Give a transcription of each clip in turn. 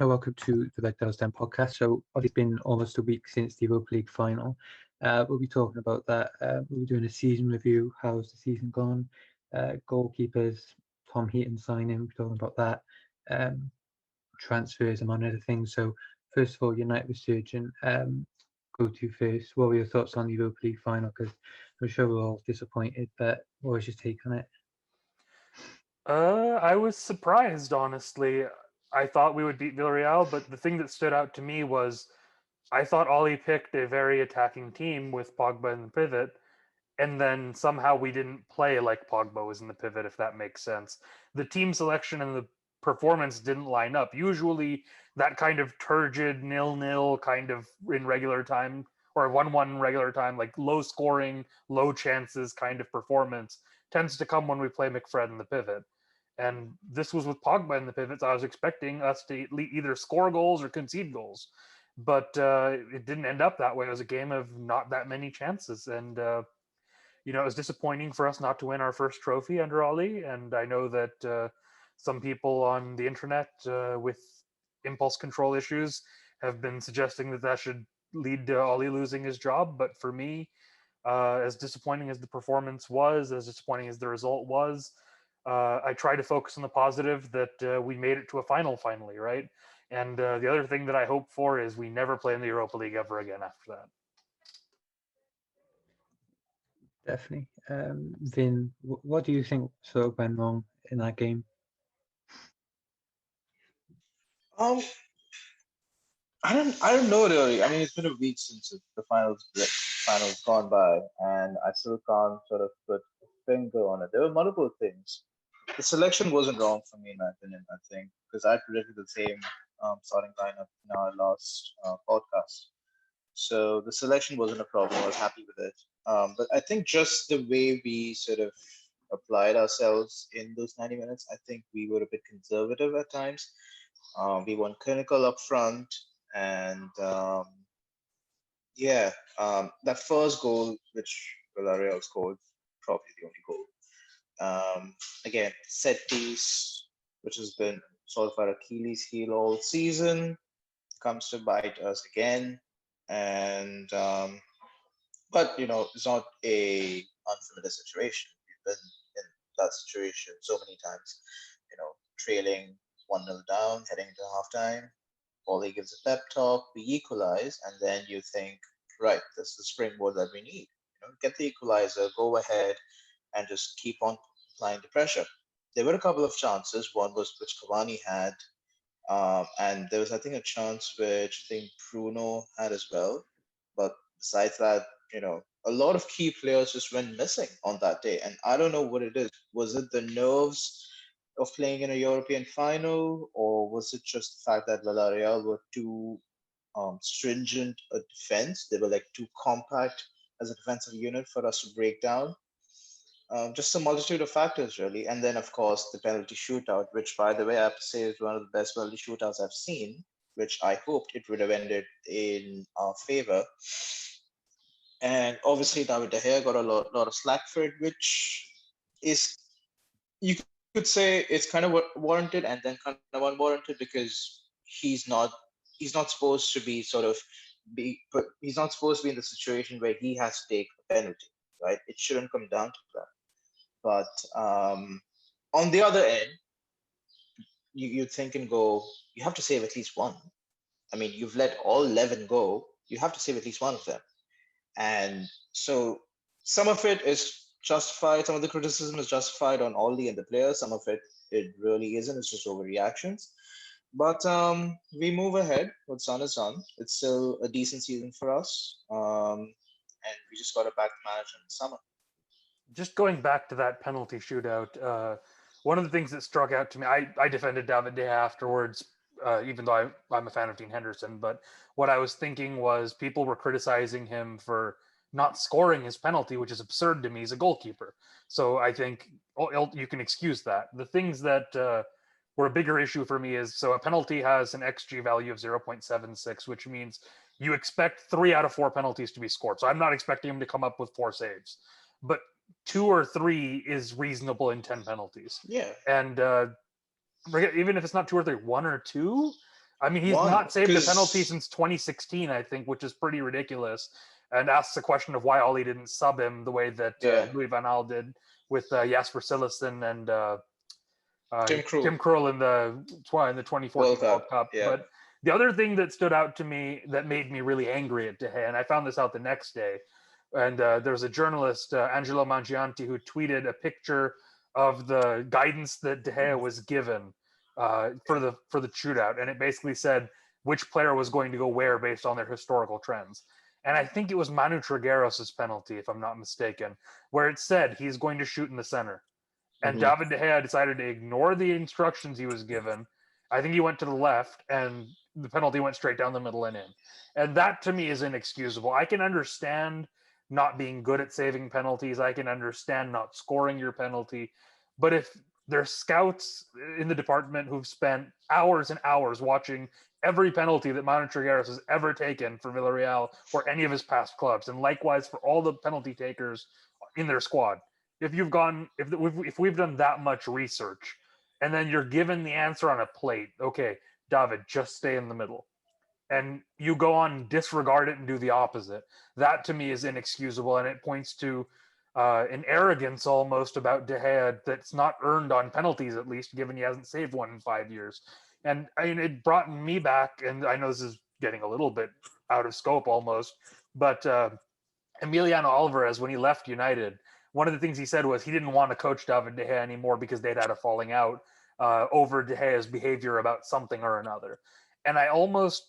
Welcome to the Red Doors Den podcast. So, obviously, it's been almost a week since the Europa League final. We'll be talking about that. We'll be doing a season review. How's the season gone? Goalkeepers, Tom Heaton signing. We'll be talking about that. Transfers, among other things. So, first of all, United Resurgent. Go to first. What were your thoughts on the Europa League final? Because I'm sure we're all disappointed, but what was your take on it? I was surprised, honestly. I thought we would beat Villarreal, but the thing that stood out to me was I thought Ollie picked a very attacking team with Pogba in the pivot, and then somehow we didn't play like Pogba was in the pivot, if that makes sense. The team selection and the performance didn't line up. Usually, that kind of turgid nil-nil kind of in regular time or 1-1 regular time, like low scoring, low chances kind of performance tends to come when we play McFred in the pivot. And this was with Pogba in the pivots. I was expecting us to either score goals or concede goals, but it didn't end up that way. It was a game of not that many chances, and it was disappointing for us not to win our first trophy under Ollie. And I know that some people on the internet with impulse control issues have been suggesting that should lead to Ollie losing his job. But for me, as disappointing as the performance was, as disappointing as the result was, I try to focus on the positive that we made it to a final finally, right? And the other thing that I hope for is we never play in the Europa League ever again after that. Definitely. Vin, what do you think sort of went wrong in that game? Um, I don't know really. I mean, it's been a week since the finals gone by, and I still can't sort of put a finger on it. There were multiple things. The selection wasn't wrong for me, in my opinion. I think because I predicted the same starting lineup in our last podcast. So the selection wasn't a problem. I was happy with it. But I think just the way we sort of applied ourselves in those 90 minutes, I think we were a bit conservative at times. We weren't clinical up front, and yeah, that first goal, which Villarreal scored, probably the only goal. Again, set piece, which has been sort of our Achilles heel all season, comes to bite us again. And but it's not a unfamiliar situation. We've been in that situation so many times. Trailing 1-0 down, heading to halftime. Paulie gives a pep talk, we equalize, and then you think, right, this is the springboard that we need. Get the equalizer, go ahead, and just keep on applying the pressure. There were a couple of chances. One was which Cavani had, and there was, I think, a chance which I think Bruno had as well. But besides that, a lot of key players just went missing on that day. And I don't know what it is. Was it the nerves of playing in a European final, or was it just the fact that Villarreal were too stringent a defense? They were like too compact as a defensive unit for us to break down. Just a multitude of factors, really. And then, of course, the penalty shootout, which, by the way, I have to say is one of the best penalty shootouts I've seen, which I hoped it would have ended in our favor. And obviously, David De Gea got a lot of slack for it, which is, you could say, it's kind of warranted and then kind of unwarranted because he's not supposed to be sort of he's not supposed to be in the situation where he has to take a penalty, right? It shouldn't come down to that. But on the other end, you think and go, you have to save at least one. I mean, you've let all 11 go. You have to save at least one of them. And so some of it is justified. Some of the criticism is justified on Aldi and the players. Some of it really isn't. It's just overreactions. But we move ahead. What's done is done. It's still a decent season for us. And we just got to back the manager in the summer. Just going back to that penalty shootout, one of the things that struck out to me, I defended David De Gea afterwards, even though I'm a fan of Dean Henderson. But what I was thinking was people were criticizing him for not scoring his penalty, which is absurd to me. He's a goalkeeper. So I think you can excuse that. The things that were a bigger issue for me is, so a penalty has an XG value of 0.76, which means you expect 3 out of 4 penalties to be scored. So I'm not expecting him to come up with 4 saves. But 2 or 3 is reasonable in 10 penalties. Yeah. And even if it's not 2 or 3, 1 or 2, I mean, he's One, not saved a 'cause- penalty since 2016, I think, which is pretty ridiculous. And asks the question of why Ollie didn't sub him the way that Yeah. Louis van Gaal did with Jasper Cillessen and Tim Krul. Tim Krul in the 2014 World Cup. Yeah. But the other thing that stood out to me that made me really angry at De Gea, and I found this out the next day, and there was a journalist, Angelo Mangianti, who tweeted a picture of the guidance that De Gea was given for the shootout, and it basically said which player was going to go where based on their historical trends. And I think it was Manu Trigueros' penalty, if I'm not mistaken, where it said he's going to shoot in the center. And David De Gea decided to ignore the instructions he was given. I think he went to the left, and the penalty went straight down the middle and in. And that, to me, is inexcusable. I can understand not being good at saving penalties. I can understand not scoring your penalty. But if there's scouts in the department who've spent hours and hours watching every penalty that Manu Trigueros has ever taken for Villarreal or any of his past clubs, and likewise for all the penalty takers in their squad, if we've done that much research and then you're given the answer on a plate, okay, David, just stay in the middle, and you go on and disregard it and do the opposite, that to me is inexcusable, and it points to an arrogance almost about De Gea that's not earned on penalties, at least, given he hasn't saved one in 5 years. And I mean, it brought me back, and I know this is getting a little bit out of scope almost, but Emiliano Alvarez, when he left United, one of the things he said was he didn't want to coach David De Gea anymore because they'd had a falling out over De Gea's behavior about something or another. And it almost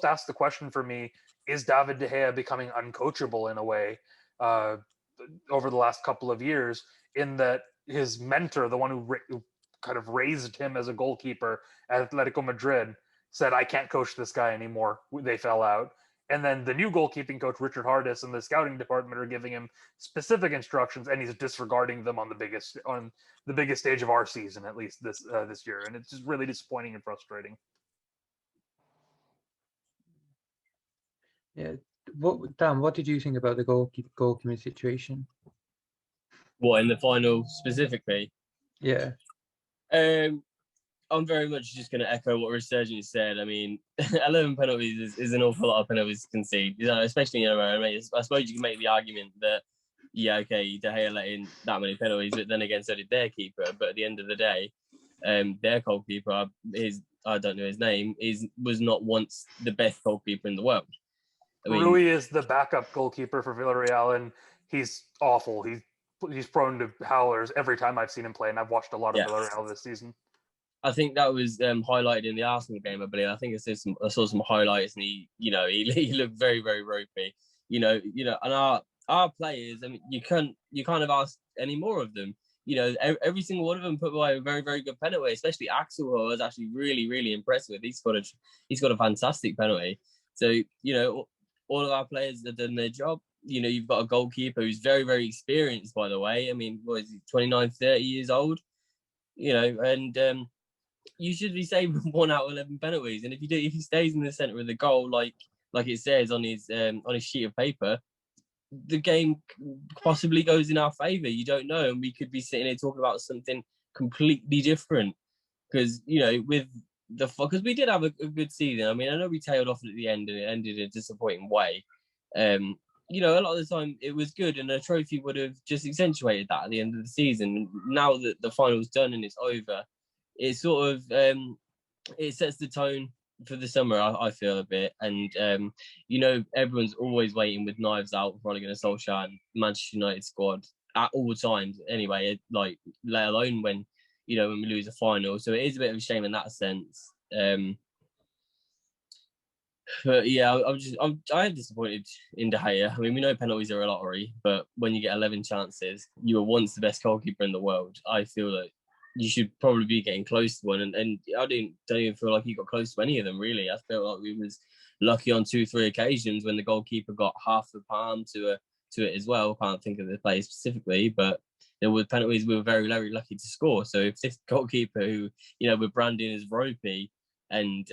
asked the question for me, is David De Gea becoming uncoachable in a way over the last couple of years, in that his mentor, the one who kind of raised him as a goalkeeper at Atletico Madrid, said, I can't coach this guy anymore. They fell out. And then the new goalkeeping coach, Richard Hardis, and the scouting department are giving him specific instructions, and he's disregarding them on the biggest stage of our season, at least this year. And it's just really disappointing and frustrating. Yeah. Dan, what did you think about the goalkeeping situation? What, in the final specifically? Yeah. I'm very much just going to echo what Resurgent said. I mean, 11 penalties is an awful lot of penalties to concede, especially in Europa. I suppose you can make the argument that, yeah, okay, De Gea let in that many penalties, but then again, so did their keeper. But at the end of the day, their goalkeeper, I don't know his name, was not once the best goalkeeper in the world. I mean, Rui is the backup goalkeeper for Villarreal, and he's awful. He's prone to howlers every time I've seen him play, and I've watched a lot of Villarreal this season. I think that was highlighted in the Arsenal game, I believe. I think I saw some highlights, and he looked very, very ropey. And our players, I mean, you can't have asked any more of them. Every single one of them put away a very, very good penalty, especially Axel, who I was actually really, really impressed with. He's got a fantastic penalty. So, all of our players have done their job. You've got a goalkeeper who's very, very experienced, by the way. I mean, what is he, 29, 30 years old? And you should be saving 1 out of 11 penalties. And if he stays in the centre of the goal, like it says on his sheet of paper, the game possibly goes in our favour. You don't know, and we could be sitting here talking about something completely different. Because because we did have a good season. I mean, I know we tailed off at the end, and it ended in a disappointing way. A lot of the time it was good, and a trophy would have just accentuated that at the end of the season. Now that the final's done and it's over, it sort of it sets the tone for the summer, I feel a bit. And everyone's always waiting with knives out for Ole Gunnar Solskjaer and Manchester United squad at all times. Anyway, like let alone when we lose a final. So it is a bit of a shame in that sense. But yeah, I am disappointed in De Gea. I mean, we know penalties are a lottery, but when you get 11 chances, you were once the best goalkeeper in the world. I feel that you should probably be getting close to one, and I don't even feel like he got close to any of them, really. I felt like we was lucky on 2-3 occasions when the goalkeeper got half the palm to it as well. I can't think of the play specifically, but there were penalties we were very, very lucky to score. So if this goalkeeper who we're branding as ropey and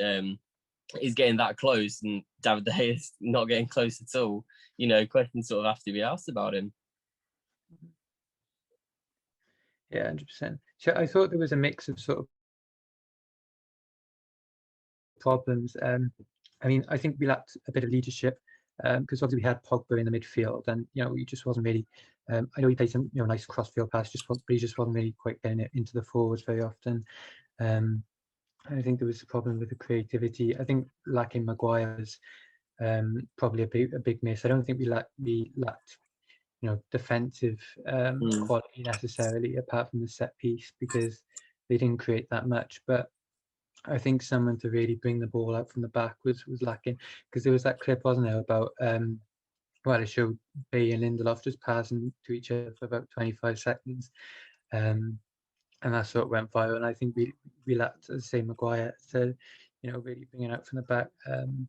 is getting that close, and David De Gea is not getting close at all, questions sort of have to be asked about him. Yeah, 100%. So I thought there was a mix of sort of problems. I mean, I think we lacked a bit of leadership because obviously we had Pogba in the midfield, and he just wasn't really. I know he played some nice cross-field pass, but he just wasn't really quite getting it into the forwards very often. I think there was a problem with the creativity. I think lacking Maguire was probably a big miss. I don't think we lacked defensive quality necessarily, apart from the set piece, because they didn't create that much. But I think someone to really bring the ball out from the back was lacking, because there was that clip, wasn't there, about it showed Bay and Lindelof just passing to each other for about 25 seconds, and that sort of went viral. And I think we lacked, as I say, Maguire to really bring it out from the back. And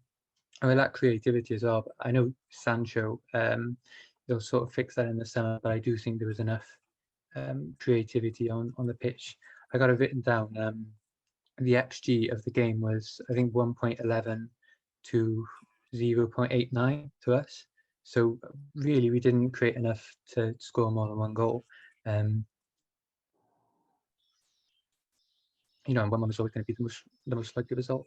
we lack creativity as well. But I know Sancho, they'll sort of fix that in the summer, but I do think there was enough creativity on the pitch. I got it written down. The XG of the game was, I think, 1.11 to 0.89 to us. So really, we didn't create enough to score more than one goal. And 1-1 was always going to be the most likely result.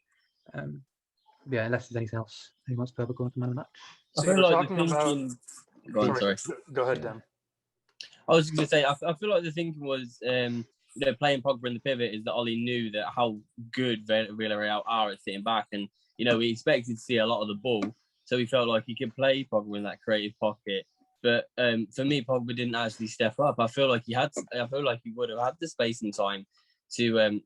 Yeah, unless there's anything else anyone wants to have a go at the man of the match. So I feel you're like talking about. Sorry. Go ahead, Dan. I was going to say, I feel like the thinking was, playing Pogba in the pivot is that Ollie knew that how good Villarreal are at sitting back, and we expected to see a lot of the ball, so he felt like he could play Pogba in that creative pocket. But for me, Pogba didn't actually step up. I feel like he would have had the space and time to,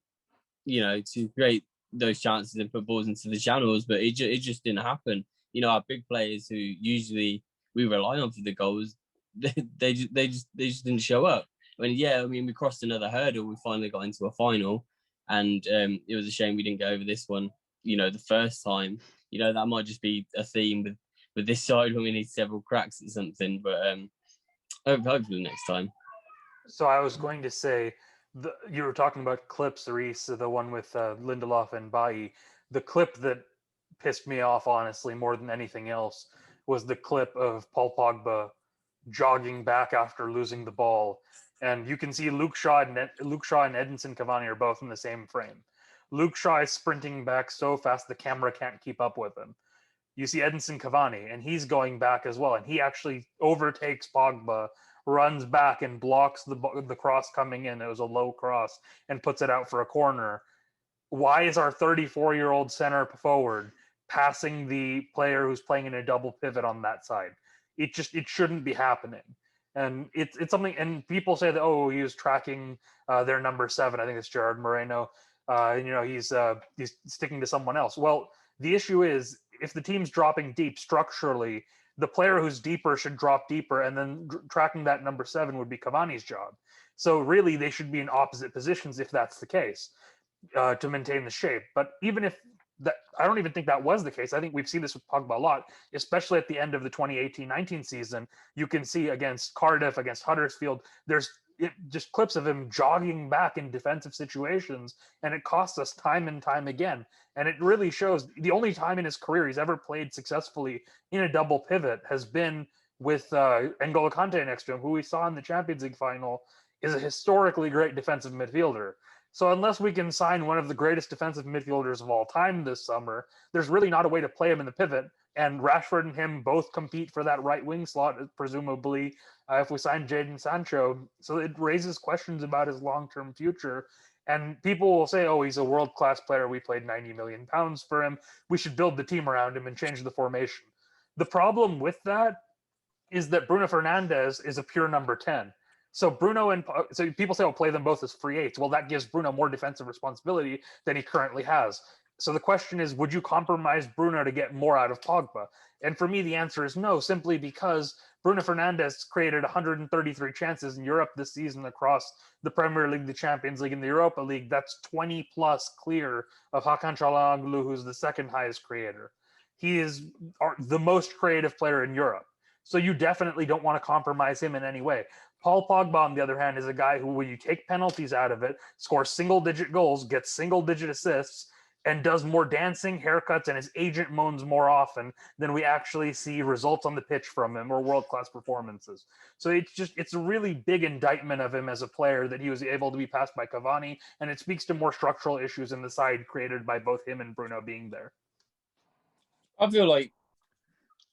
to create those chances and put balls into the channels, but it just didn't happen. Our big players who usually we rely on for the goals, they just didn't show up. We crossed another hurdle. We finally got into a final, and it was a shame we didn't go over this one. The first time. That might just be a theme with this side when we need several cracks at something. But hopefully next time. So I was going to say, you were talking about clips, Reese, the one with Lindelof and Bailly. The clip that pissed me off, honestly, more than anything else, was the clip of Paul Pogba jogging back after losing the ball. And you can see Luke Shaw and Edinson Cavani are both in the same frame. Luke Shaw is sprinting back so fast the camera can't keep up with him. You see Edinson Cavani, and he's going back as well. And he actually overtakes Pogba, runs back and blocks the cross coming in. It was a low cross, and puts it out for a corner. Why is our 34-year-old center forward passing the player who's playing in a double pivot on that side? It shouldn't be happening. And it's something, and people say that, he was tracking their number 7. I think it's Gerard Moreno. He's sticking to someone else. Well, the issue is, if the team's dropping deep structurally, the player who's deeper should drop deeper, and then tracking that number 7 would be Cavani's job. So really, they should be in opposite positions if that's the case, to maintain the shape. But even if that, I don't even think that was the case. I think we've seen this with Pogba a lot, especially at the end of the 2018-19 season. You can see against Cardiff, against Huddersfield, there's just clips of him jogging back in defensive situations, and it costs us time and time again. And it really shows the only time in his career he's ever played successfully in a double pivot has been with N'Golo Kante next to him, who we saw in the Champions League final is a historically great defensive midfielder. So unless we can sign one of the greatest defensive midfielders of all time this summer, there's really not a way to play him in the pivot. And Rashford and him both compete for that right wing slot, presumably, if we sign Jadon Sancho. So it raises questions about his long-term future. And people will say, he's a world-class player. We paid £90 million for him. We should build the team around him and change the formation. The problem with that is that Bruno Fernandes is a pure number 10. So so people say, play them both as free eights. Well, that gives Bruno more defensive responsibility than he currently has. So the question is, would you compromise Bruno to get more out of Pogba? And for me, the answer is no, simply because Bruno Fernandes created 133 chances in Europe this season across the Premier League, the Champions League, and the Europa League. That's 20 plus clear of Hakan Çalhanoğlu, who's the second highest creator. He is the most creative player in Europe. So you definitely don't want to compromise him in any way. Paul Pogba, on the other hand, is a guy who, when you take penalties out of it, scores single-digit goals, gets single-digit assists, and does more dancing, haircuts, and his agent moans more often than we actually see results on the pitch from him or world-class performances. So it's a really big indictment of him as a player that he was able to be passed by Cavani, and it speaks to more structural issues in the side created by both him and Bruno being there. I feel like,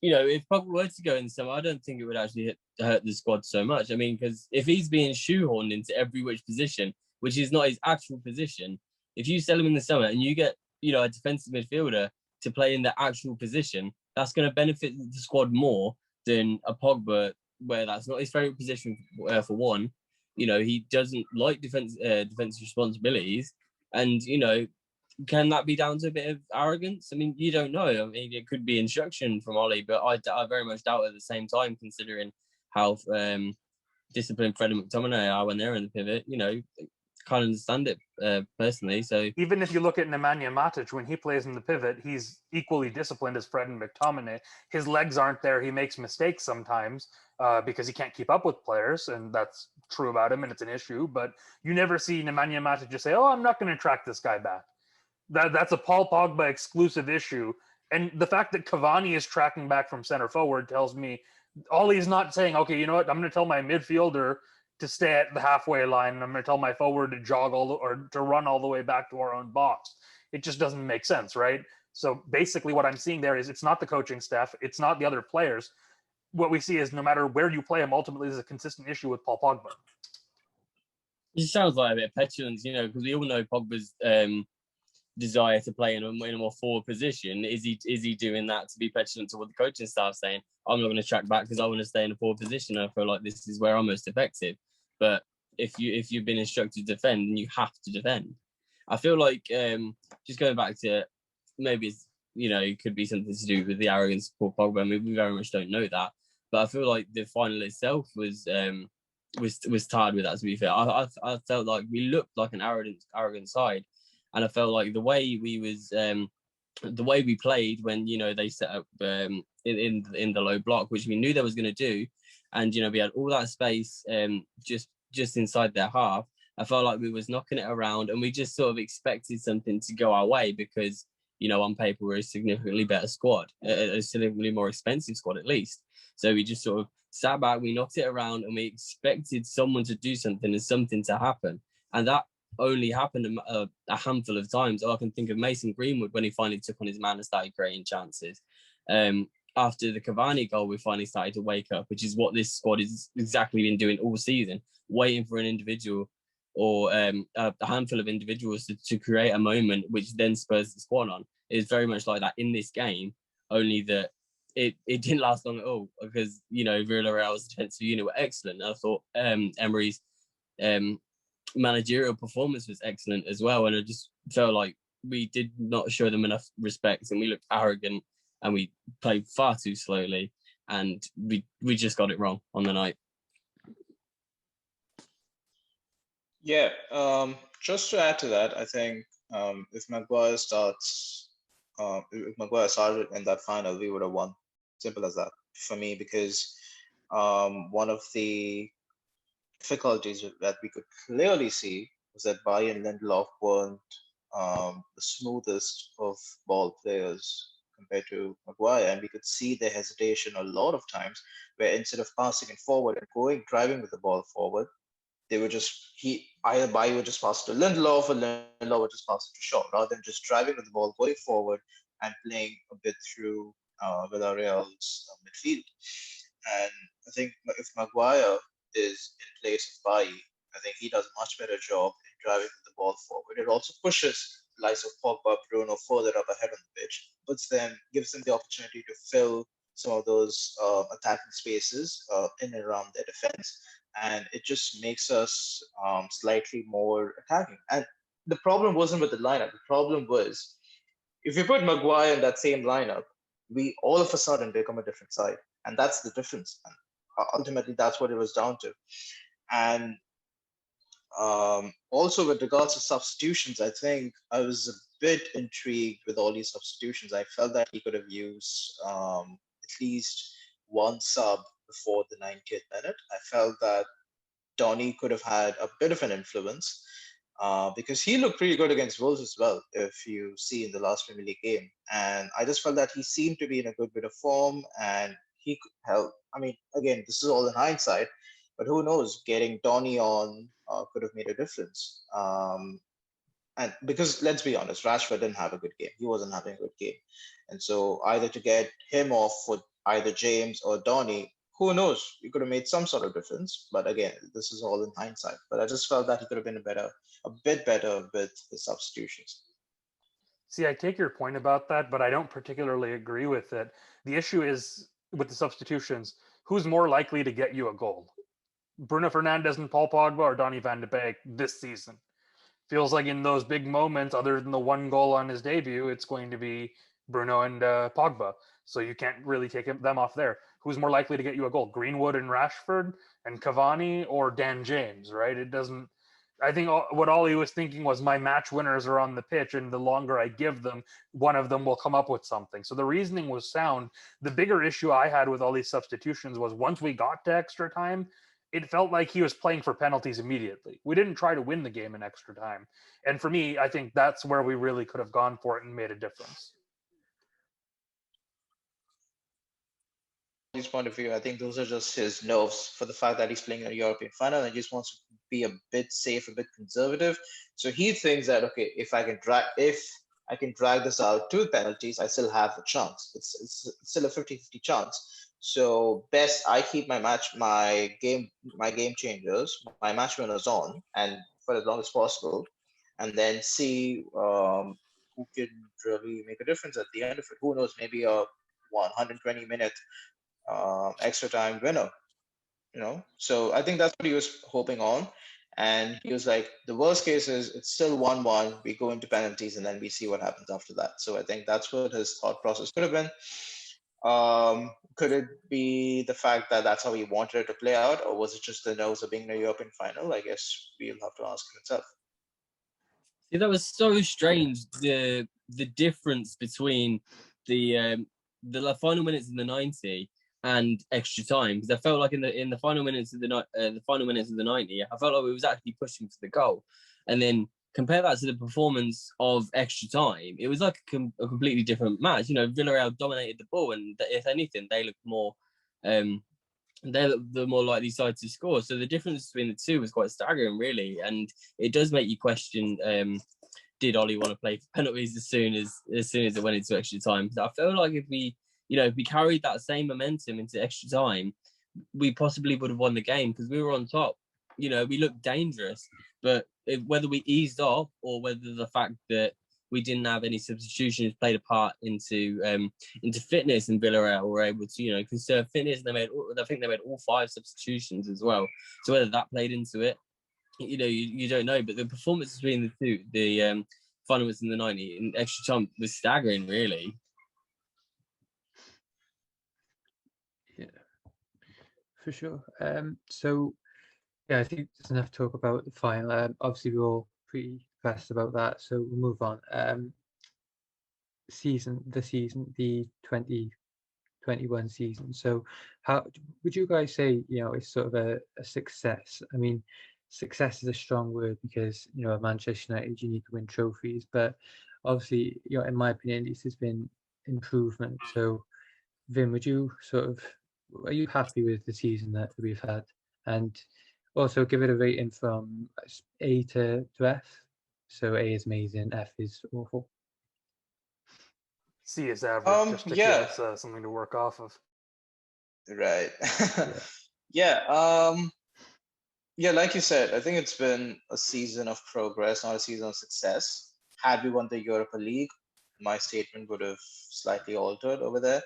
if Pogba were to go in the summer, I don't think it would actually hurt the squad so much. I mean, because if he's being shoehorned into every which position, which is not his actual position, if you sell him in the summer and you get, a defensive midfielder to play in the actual position, that's going to benefit the squad more than a Pogba, where that's not his favourite position for one. He doesn't like defensive responsibilities, and can that be down to a bit of arrogance? I mean, you don't know. I mean, it could be instruction from Ollie, but I very much doubt at the same time, considering how disciplined Fred and McTominay are when they're in the pivot. Can't understand it personally. So even if you look at Nemanja Matic, when he plays in the pivot, he's equally disciplined as Fred and McTominay. His legs aren't there. He makes mistakes sometimes because he can't keep up with players, and that's true about him, and it's an issue. But you never see Nemanja Matic just say, "Oh, I'm not going to track this guy back." That's a Paul Pogba exclusive issue. And the fact that Cavani is tracking back from center forward tells me Ollie's not saying, okay, you know what, I'm going to tell my midfielder to stay at the halfway line, and I'm going to tell my forward to jog or to run all the way back to our own box. It just doesn't make sense, right? So basically what I'm seeing there is it's not the coaching staff, it's not the other players. What we see is no matter where you play him, ultimately there's a consistent issue with Paul Pogba. It sounds like a bit of petulance, because we all know Pogba's desire to play in a more forward position. Is he doing that to be petulant to what the coaching staff saying, I'm not going to track back because I want to stay in a forward position. I feel like this is where I'm most effective. But if you've been instructed to defend, then you have to defend. I feel like just going back to maybe it's, it could be something to do with the arrogance of Paul Pogba. I mean, we very much don't know that, but I feel like the final itself was tied with that. To be fair, I felt like we looked like an arrogant side, and I felt like the way we played when they set up in the low block, which we knew they was going to do, and we had all that space just inside their half. I felt like we was knocking it around, and we just sort of expected something to go our way because on paper we're a significantly better squad, a significantly more expensive squad at least. So we just sort of sat back, we knocked it around, and we expected someone to do something and something to happen, and that only happened a handful of times. I can think of Mason Greenwood when he finally took on his man and started creating chances. After the Cavani goal, we finally started to wake up, which is what this squad has exactly been doing all season, waiting for an individual or a handful of individuals to create a moment which then spurs the squad on. It was very much like that in this game, only that it didn't last long at all because, Villarreal's defensive unit were excellent. I thought Emery's managerial performance was excellent as well, and I just felt like we did not show them enough respect, and we looked arrogant, and we played far too slowly, and we just got it wrong on the night. Yeah, just to add to that, I think if Maguire started in that final, we would have won. Simple as that for me, because one of the difficulties that we could clearly see was that Bailly and Lindelof weren't the smoothest of ball players compared to Maguire, and we could see their hesitation a lot of times, where instead of passing it forward and driving with the ball forward, they would either Bailly would just pass it to Lindelof, or Lindelof would just pass it to Shaw, rather than just driving with the ball, going forward and playing a bit through Villarreal's midfield. And I think if Maguire is in place of Bailly, I think he does a much better job in driving the ball forward. It also pushes the likes of Pogba, Bruno further up ahead on the pitch, gives them the opportunity to fill some of those attacking spaces in and around their defense. And it just makes us slightly more attacking. And the problem wasn't with the lineup. The problem was if you put Maguire in that same lineup, we all of a sudden become a different side. And that's the difference. And ultimately, that's what it was down to. And also with regards to substitutions, I think I was a bit intrigued with all these substitutions. I felt that he could have used at least one sub before the 90th minute. I felt that Donny could have had a bit of an influence. because he looked pretty good against Wolves as well, if you see in the last Premier League game. And I just felt that he seemed to be in a good bit of form and he could help. I mean, again, this is all in hindsight, but who knows? Getting Donny on could have made a difference. And because let's be honest, Rashford didn't have a good game. He wasn't having a good game. And so either to get him off for either James or Donny, who knows? He could have made some sort of difference. But again, this is all in hindsight. But I just felt that he could have been a bit better with his substitutions. See, I take your point about that, but I don't particularly agree with it. The issue is with the substitutions, who's more likely to get you a goal? Bruno Fernandes and Paul Pogba or Donny van de Beek this season? Feels like in those big moments, other than the one goal on his debut, it's going to be Bruno and Pogba. So you can't really take them off there. Who's more likely to get you a goal? Greenwood and Rashford and Cavani or Dan James, right? It doesn't. I think what Ollie was thinking was my match winners are on the pitch, and the longer I give them, one of them will come up with something. So the reasoning was sound. The bigger issue I had with all these substitutions was once we got to extra time, it felt like he was playing for penalties immediately. We didn't try to win the game in extra time. And for me, I think that's where we really could have gone for it and made a difference. His point of view, I think those are just his nerves for the fact that he's playing in a European final and just wants to be a bit safe, a bit conservative. So he thinks that okay, if I can drag this out to penalties, I still have a chance. It's still a 50-50 chance. So best I keep my game changers, my match winners on, and for as long as possible, and then see who can really make a difference at the end of it. Who knows? Maybe a 120-minute extra time winner. So I think that's what he was hoping on. And he was like, the worst case is it's still 1-1. We go into penalties and then we see what happens after that. So I think that's what his thought process could have been. Could it be the fact that that's how he wanted it to play out, or was it just the nerves of being in a European final? I guess we'll have to ask him himself. See, that was so strange. The difference between the final minutes in the 90 and extra time, because I felt like in the final minutes of the final minutes of the 90, I felt like we was actually pushing for the goal, and then compare that to the performance of extra time, it was like a completely different match. Villarreal dominated the ball, and if anything, they looked more. They're the more likely side to score. So the difference between the two was quite staggering, really, and it does make you question: did Ollie want to play for penalties as soon as it went into extra time? I feel like if we carried that same momentum into extra time, we possibly would have won the game because we were on top. We looked dangerous, but whether we eased off or whether the fact that we didn't have any substitutions played a part into fitness, and Villarreal were able to conserve fitness. And I think they made all 5 substitutions as well. So whether that played into it, you don't know. But the performance between the two, the final was in the 90 and extra time, was staggering, really. Yeah, for sure. So yeah, I think there's enough talk about the final. Obviously, we're all pretty fast about that, so we'll move on. The 2021 season. So, how would you guys say? It's sort of a success. I mean, success is a strong word because at Manchester United you need to win trophies, but obviously, in my opinion, this has been improvement. So, Vin, are you happy with the season that we've had? And also give it a rating from A to F. So A is amazing, F is awful. C is average, just to give us something to work off of. Right. Yeah. Like you said, I think it's been a season of progress, not a season of success. Had we won the Europa League, my statement would have slightly altered over there.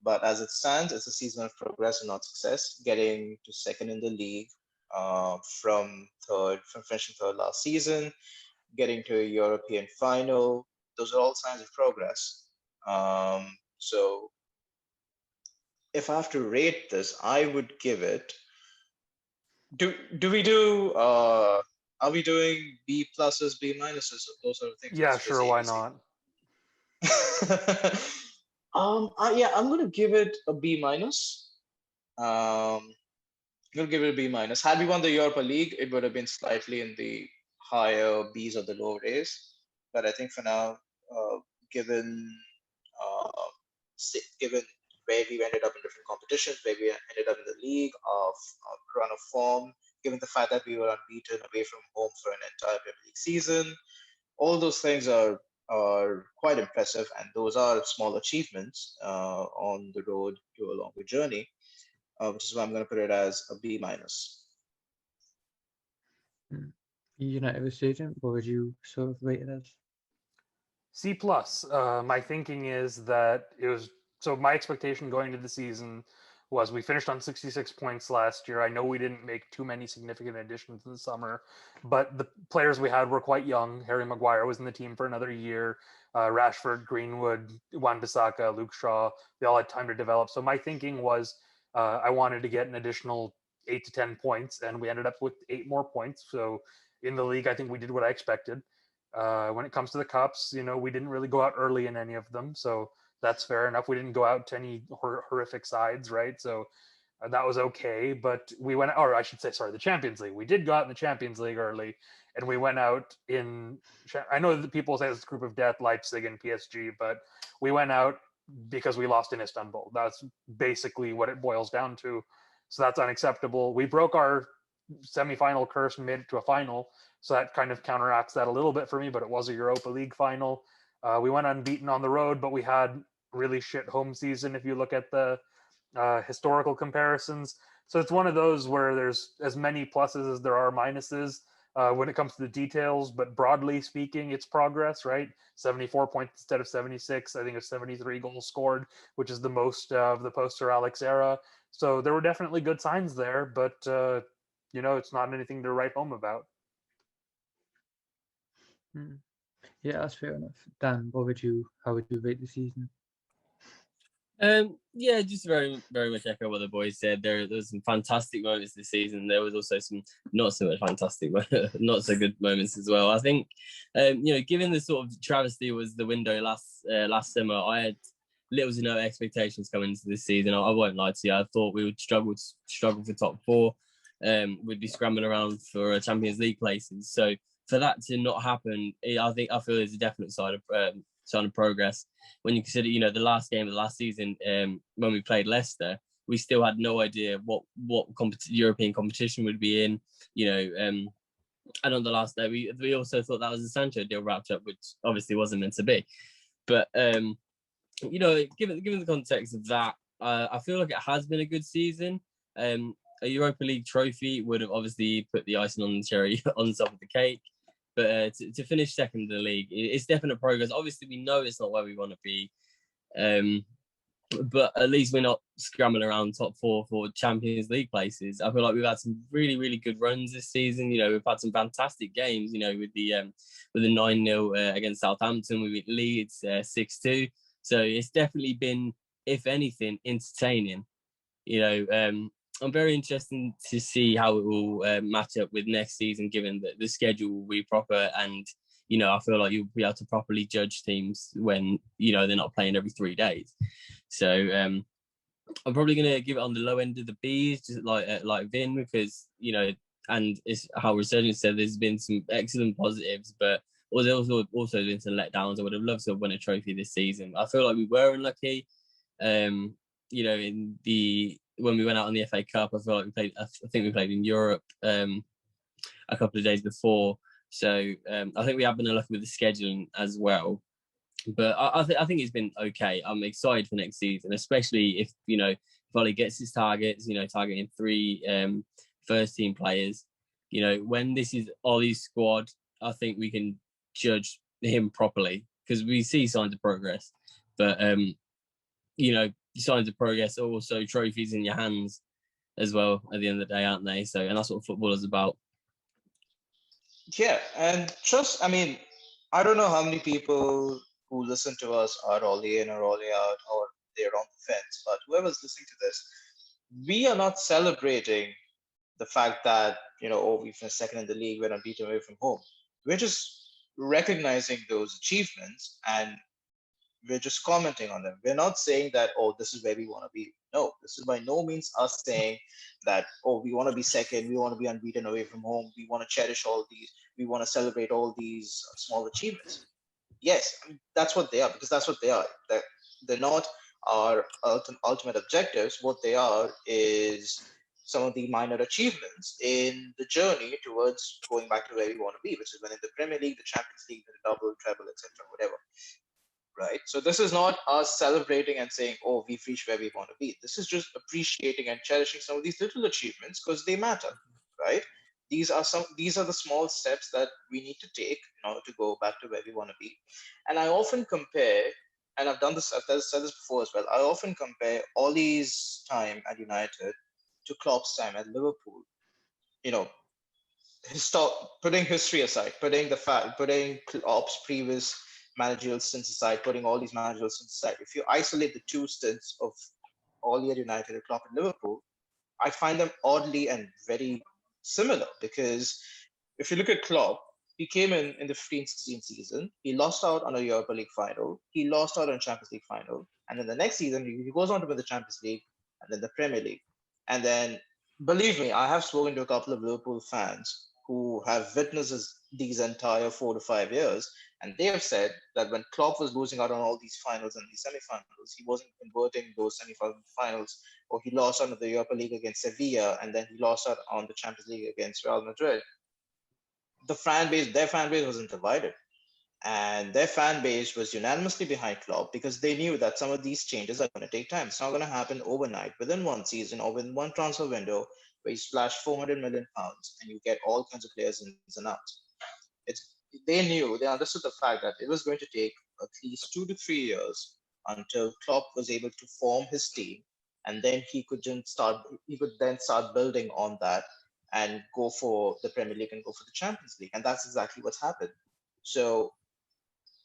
But as it stands, it's a season of progress and not success. Getting to second in the league, from finishing third last season, getting to a European final, those are all signs of progress. So if I have to rate this, I would give it. Are we doing B pluses, B minuses, those sort of things? Yeah, sure. Why not? I'm gonna give it a B minus. I'm gonna give it a B minus. Had we won the Europa League, it would have been slightly in the higher Bs or the lower As. But I think for now, given uh, given where we ended up in different competitions, where we ended up in the league of run of form, given the fact that we were unbeaten away from home for an entire Premier League season, all those things are quite impressive, and those are small achievements on the road to a longer journey, which is why I'm going to put it as a B minus. United this season, what would you sort of rate it as? C plus. My thinking is that it was so. My expectation going into the season was we finished on 66 points last year. I know we didn't make too many significant additions in the summer, but the players we had were quite young. Harry Maguire was in the team for another year. Rashford, Greenwood, Wan-Bissaka, Luke Shaw, they all had time to develop. So my thinking was I wanted to get an additional 8 to 10 points, and we ended up with 8 more points. So in the league, I think we did what I expected. When it comes to the cups, we didn't really go out early in any of them, so that's fair enough. We didn't go out to any horrific sides, right? So that was okay. But we went, or I should say, sorry, the Champions League. We did go out in the Champions League early, and we went out in. I know that people say it's a group of death, Leipzig and PSG, but we went out because we lost in Istanbul. That's basically what it boils down to. So that's unacceptable. We broke our semifinal curse and made it to a final. So that kind of counteracts that a little bit for me, but it was a Europa League final. We went unbeaten on the road, but we had really shit home season if you look at the historical comparisons. So it's one of those where there's as many pluses as there are minuses when it comes to the details, but broadly speaking, it's progress, right? 74 points instead of 76. I think it's 73 goals scored, which is the most of the post-Sir Alex era. So there were definitely good signs there, but it's not anything to write home about. Yeah, that's fair enough. Dan, how would you rate the season? Yeah, just very, very much echo what the boys said. There's some fantastic moments this season. There was also some not so much fantastic, not so good moments as well. I think, given the sort of travesty was the window last summer, I had little to no expectations coming into this season. I won't lie to you. I thought we would struggle for top four. We'd be scrambling around for Champions League places. So for that to not happen, I feel there's a definite sign of progress. When you consider, the last game of the last season, when we played Leicester, we still had no idea what European competition would be in, and on the last day, we also thought that was a Sancho deal wrapped up, which obviously wasn't meant to be. But given the context of that, I feel like it has been a good season. A Europa League trophy would have obviously put the icing on the cherry on top of the cake. But to finish second in the league, it's definite progress. Obviously, we know it's not where we want to be. But at least we're not scrambling around top four for Champions League places. I feel like we've had some really, really good runs this season. We've had some fantastic games, with the 9-0 against Southampton. We beat Leeds 6-2. So it's definitely been, if anything, entertaining. I'm very interested to see how it will match up with next season, given that the schedule will be proper, and I feel like you'll be able to properly judge teams when they're not playing every 3 days. So I'm probably going to give it on the low end of the Bs, just like Vin, because and it's how Resurgence said, there's been some excellent positives, but there's also been some letdowns. I would have loved to have won a trophy this season. I feel like we were unlucky. When we went out on the FA Cup, I feel like I think we played in Europe a couple of days before. So I think we have been unlucky with the scheduling as well. But I think it's been okay. I'm excited for next season, especially if Ollie gets his targets. Targeting 3 first team players. When this is Ollie's squad, I think we can judge him properly because we see signs of progress. But signs of progress are also trophies in your hands as well at the end of the day, aren't they? So, and that's what football is about. Yeah, and I don't know how many people who listen to us are Ollie in or Ollie out, or they're on the fence, but whoever's listening to this, we are not celebrating the fact that, we finished second in the league, we're unbeaten away from home. We're just recognizing those achievements and We're just commenting on them. We're not saying that, oh, this is where we want to be. No, this is by no means us saying that, oh, we want to be second, we want to be unbeaten away from home, we want to cherish all these, we want to celebrate all these small achievements. Yes, I mean, that's what they are, because that's what they are. They're not our ultimate objectives. What they are is some of the minor achievements in the journey towards going back to where we want to be, which is winning the Premier League, the Champions League, the double, treble, etc., whatever. Right? So this is not us celebrating and saying, oh, we've reached where we want to be. This is just appreciating and cherishing some of these little achievements because they matter, right? These are the small steps that we need to take in order to go back to where we want to be. And I often compare, and I've said this before as well, I often compare Ollie's time at United to Klopp's time at Liverpool. You know, putting history aside, putting Klopp's previous managerial stints aside, putting all these managerial stints aside, if you isolate the two stints of Ollie at United and Klopp at Liverpool, I find them oddly and very similar, because if you look at Klopp, he came in the 15-16 season, he lost out on a Europa League final, he lost out on Champions League final, and then the next season he goes on to win the Champions League and then the Premier League. And then, believe me, I have spoken to a couple of Liverpool fans who have witnessed these entire 4 to 5 years, and they have said that when Klopp was losing out on all these finals and these semi-finals, he wasn't converting those semi-finals, or he lost out on the Europa League against Sevilla, and then he lost out on the Champions League against Real Madrid. Their fan base wasn't divided. And their fan base was unanimously behind Klopp because they knew that some of these changes are going to take time. It's not going to happen overnight, within one season or within one transfer window where you splash 400 million pounds and you get all kinds of players in and outs. They understood the fact that it was going to take at least 2 to 3 years until Klopp was able to form his team, and then he could then start building on that and go for the Premier League and go for the Champions League. And that's exactly what's happened. So,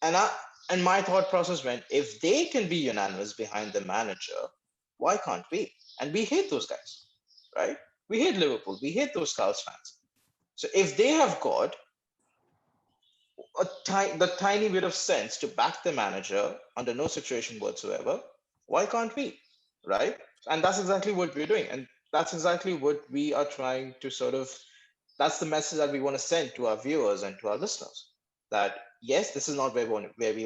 and my thought process went, if they can be unanimous behind the manager, why can't we? And we hate those guys, right? We hate Liverpool. We hate those Scouse fans. So if they have got the tiny bit of sense to back the manager under no situation whatsoever, why can't we, right? And that's exactly what we're doing. And that's exactly what we are trying to that's the message that we want to send to our viewers and to our listeners. That yes, this is not where we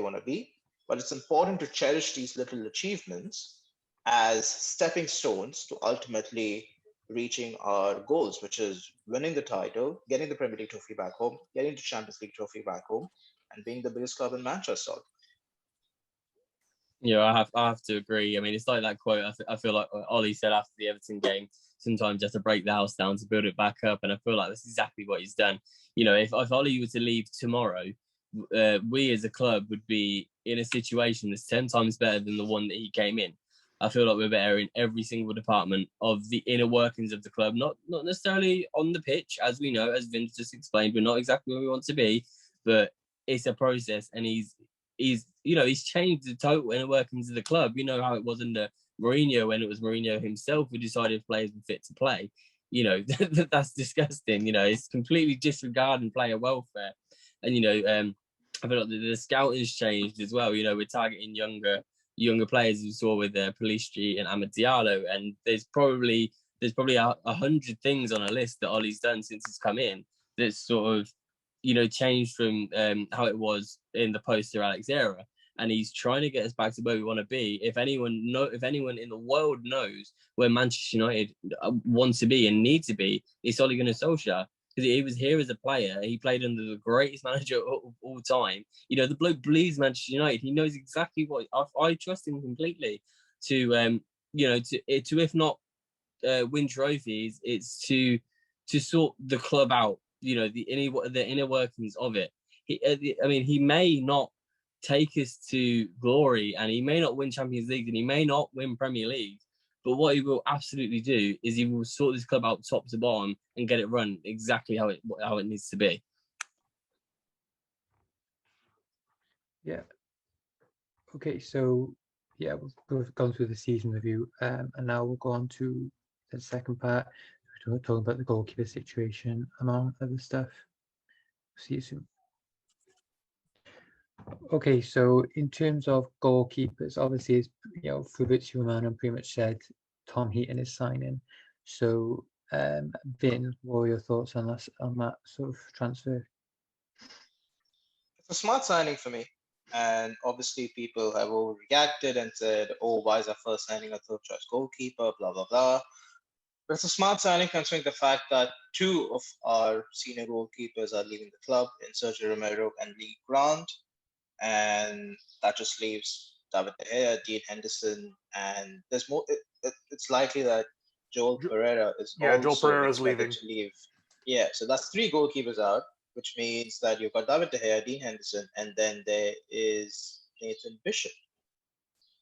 want to be, but it's important to cherish these little achievements as stepping stones to ultimately reaching our goals, which is winning the title, getting the Premier League trophy back home, getting the Champions League trophy back home, and being the biggest club in Manchester. Yeah, I have to agree. I mean, it's like that quote. I feel like Ollie said after the Everton game, sometimes you have to break the house down to build it back up. And I feel like that's exactly what he's done. You know, if Ollie were to leave tomorrow, we as a club would be in a situation that's 10 times better than the one that he came in. I feel like we're better in every single department of the inner workings of the club, not necessarily on the pitch, as we know, as Vince just explained. We're not exactly where we want to be, but it's a process, and he's changed the total inner workings of the club. You know how it was under Mourinho, when it was Mourinho himself who decided players were fit to play. You know, that's disgusting. You know, it's completely disregarding player welfare. And, you know, I feel like the scouting's changed as well. You know, we're targeting younger players, you saw with Pelistri and Amad Diallo. And there's probably 100 things on a list that Ollie's done since he's come in that's sort of, you know, changed from how it was in the post-Sir Alex era. And he's trying to get us back to where we want to be. If anyone in the world knows where Manchester United want to be and need to be, it's Ole Gunnar Solskjaer. Because he was here as a player. He played under the greatest manager of all time. You know, the bloke bleeds Manchester United. He knows exactly what... I trust him completely to, if not win trophies, it's to sort the club out, you know, the inner workings of it. He may not take us to glory, and he may not win Champions League, and he may not win Premier League, but what he will absolutely do is he will sort this club out top to bottom and get it run exactly how it needs to be. Yeah. Okay, so yeah, we've gone through the season review, and now we'll go on to the second part. We're talking about the goalkeeper situation, among other stuff. See you soon. Okay, so in terms of goalkeepers, obviously, as Fabrizio Romano pretty much said, Tom Heaton is signing. So, Vin, what are your thoughts on that sort of transfer? It's a smart signing for me. And obviously, people have overreacted and said, oh, why is our first signing a third choice goalkeeper? Blah, blah, blah. But it's a smart signing considering the fact that two of our senior goalkeepers are leaving the club in Sergio Romero and Lee Grant. And that just leaves David De Gea, Dean Henderson, and there's more. It's likely that Joel Pereira is Joel also Pereira is expected leaving. to leave. Yeah, so that's three goalkeepers out, which means that you've got David De Gea, Dean Henderson, and then there is Nathan Bishop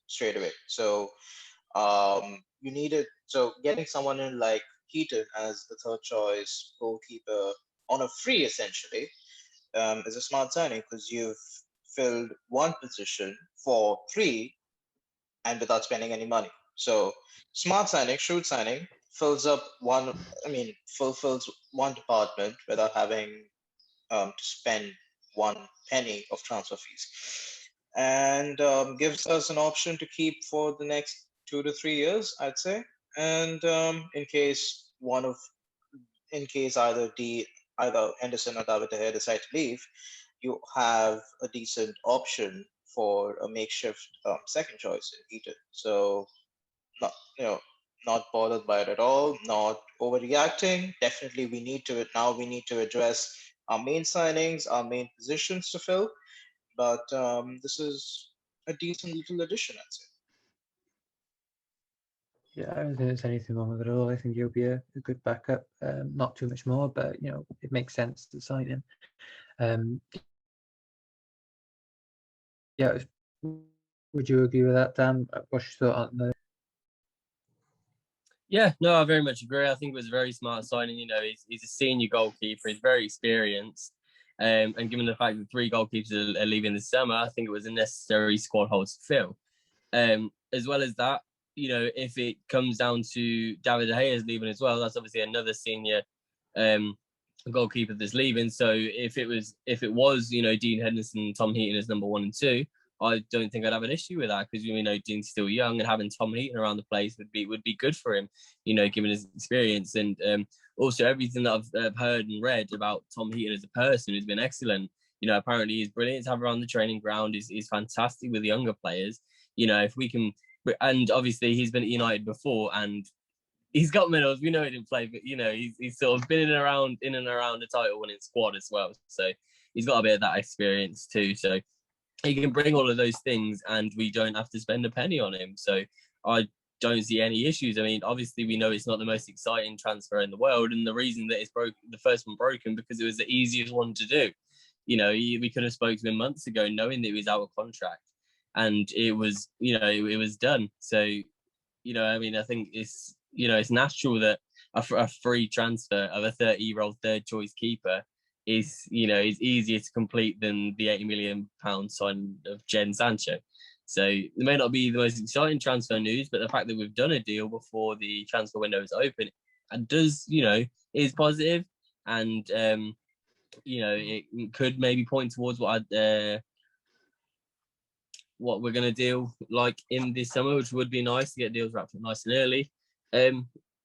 straight away. So you needed getting someone in like Heaton as the third choice goalkeeper on a free essentially is a smart signing because you've filled one position for free and without spending any money. So smart signing, shrewd signing, fulfills one department without having to spend one penny of transfer fees, and gives us an option to keep for the next 2 to 3 years, I'd say. And in case either Henderson or David De Gea decide to leave, you have a decent option for a makeshift second choice in Heaton. So not not bothered by it at all, not overreacting. Definitely we need to address our main signings, our main positions to fill. But this is a decent little addition, I'd say. Yeah, I don't think there's anything wrong with it at all. I think he'll be a good backup. Not too much more, but it makes sense to sign him. Yeah, would you agree with that, Dan? What's your thought on the? Yeah, no, I very much agree. I think it was a very smart signing. He's a senior goalkeeper. He's very experienced. And given the fact that 3 goalkeepers are leaving this summer, I think it was a necessary squad hole to fill. As well as that, if it comes down to David De Gea leaving as well, that's obviously another senior goalkeeper that's leaving. So if it was, Dean Henderson, Tom Heaton as number 1 and 2, I don't think I'd have an issue with that because Dean's still young and having Tom Heaton around the place would be good for him, given his experience and also everything that I've heard and read about Tom Heaton as a person has been excellent. Apparently he's brilliant to have around the training ground. He's fantastic with the younger players. If we can, and obviously he's been at United before and he's got medals. We know he didn't play, but he's sort of been in and around the title winning squad as well. So he's got a bit of that experience too. So he can bring all of those things, and we don't have to spend a penny on him. So I don't see any issues. I mean, obviously we know it's not the most exciting transfer in the world, and the reason that it's the first one broken because it was the easiest one to do. We could have spoke to him months ago, knowing that he was out of contract, and it was it was done. So I think it's natural that a free transfer of a 30-year-old third choice keeper is easier to complete than the £80 million sign of Jadon Sancho. So it may not be the most exciting transfer news, but the fact that we've done a deal before the transfer window is open and is positive, and it could maybe point towards what we're going to deal like in this summer, which would be nice to get deals wrapped up nice and early.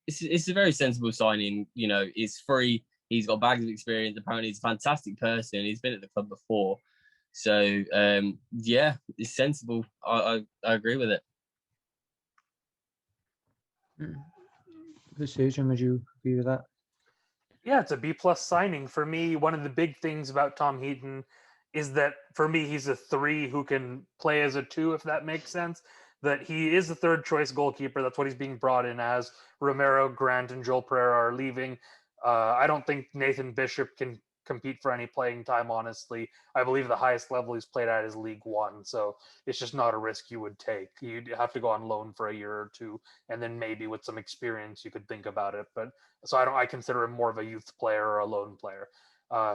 It's a very sensible signing. It's free. He's got bags of experience. Apparently, he's a fantastic person. He's been at the club before. So, yeah, it's sensible. I agree with it. Surgeon, would you agree with that? Yeah, it's a B+ signing. For me, one of the big things about Tom Heaton is that, for me, he's a 3 who can play as a 2, if that makes sense. That he is the third choice goalkeeper. That's what he's being brought in as. Romero, Grant, and Joel Pereira are leaving. I don't think Nathan Bishop can compete for any playing time, honestly. I believe the highest level he's played at is League One, so it's just not a risk you would take. You'd have to go on loan for a year or two, and then maybe with some experience you could think about it. But so I consider him more of a youth player or a loan player.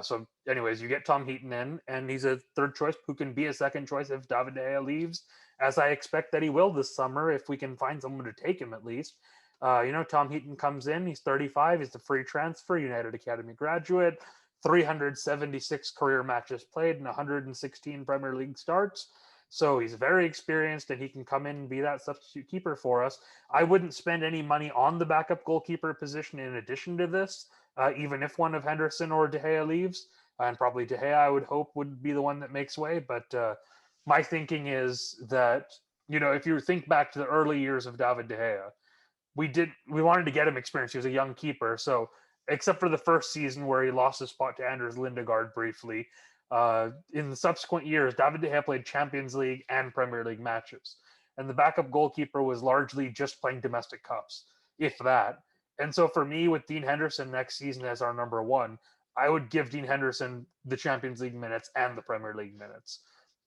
So anyways, you get Tom Heaton in, and he's a third choice who can be a second choice if David De Gea leaves, as I expect that he will this summer if we can find someone to take him at least. Tom Heaton comes in, he's 35, he's a free transfer, United Academy graduate, 376 career matches played and 116 Premier League starts. So he's very experienced and he can come in and be that substitute keeper for us. I wouldn't spend any money on the backup goalkeeper position in addition to this, even if one of Henderson or De Gea leaves. And probably De Gea, I would hope, would be the one that makes way. But my thinking is that, if you think back to the early years of David De Gea, we wanted to get him experience. He was a young keeper. So except for the first season where he lost his spot to Anders Lindegaard briefly, in the subsequent years, David De Gea played Champions League and Premier League matches. And the backup goalkeeper was largely just playing domestic cups, if that. And so for me, with Dean Henderson next season as our number one, I would give Dean Henderson the Champions League minutes and the Premier League minutes.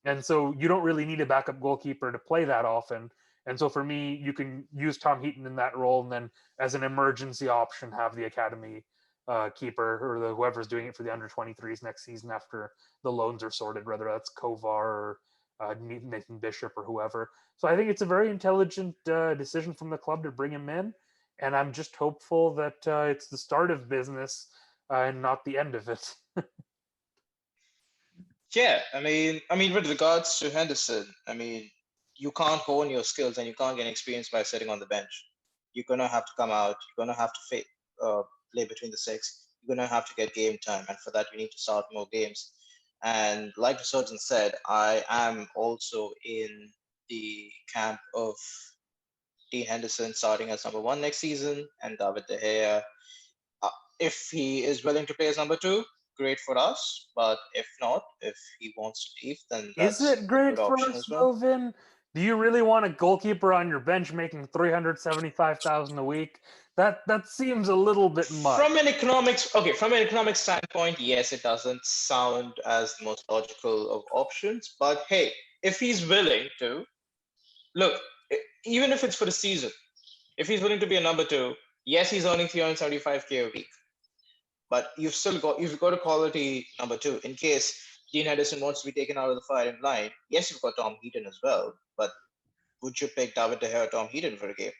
And so you don't really need a backup goalkeeper to play that often. And so for me, you can use Tom Heaton in that role, and then as an emergency option, have the academy keeper or whoever's doing it for the under 23s next season after the loans are sorted, whether that's Kovar or Nathan Bishop or whoever. So I think it's a very intelligent decision from the club to bring him in, and I'm just hopeful that it's the start of business and not the end of it. Yeah, I mean, with regards to Henderson, you can't hone your skills and you can't get experience by sitting on the bench. You're gonna have to come out. You're gonna have to play between the six. You're gonna have to get game time, and for that you need to start more games. And like the surgeon said, I am also in the camp of Dean Henderson starting as number one next season, and David De Gea, if he is willing to play as number two, great for us. But if not, if he wants to leave, then that's Is it great a good for option us, as well. Vin? Do you really want a goalkeeper on your bench making $375,000 a week? That seems a little bit much. From an economic standpoint, yes, it doesn't sound as the most logical of options. But hey, if he's willing to, look, even if it's for the season, if he's willing to be a number two, yes, he's earning 375K a week. But you've got a quality number two in case Dean Henderson wants to be taken out of the firing line. Yes, you've got Tom Heaton as well, but would you pick David De Gea or Tom Heaton for a game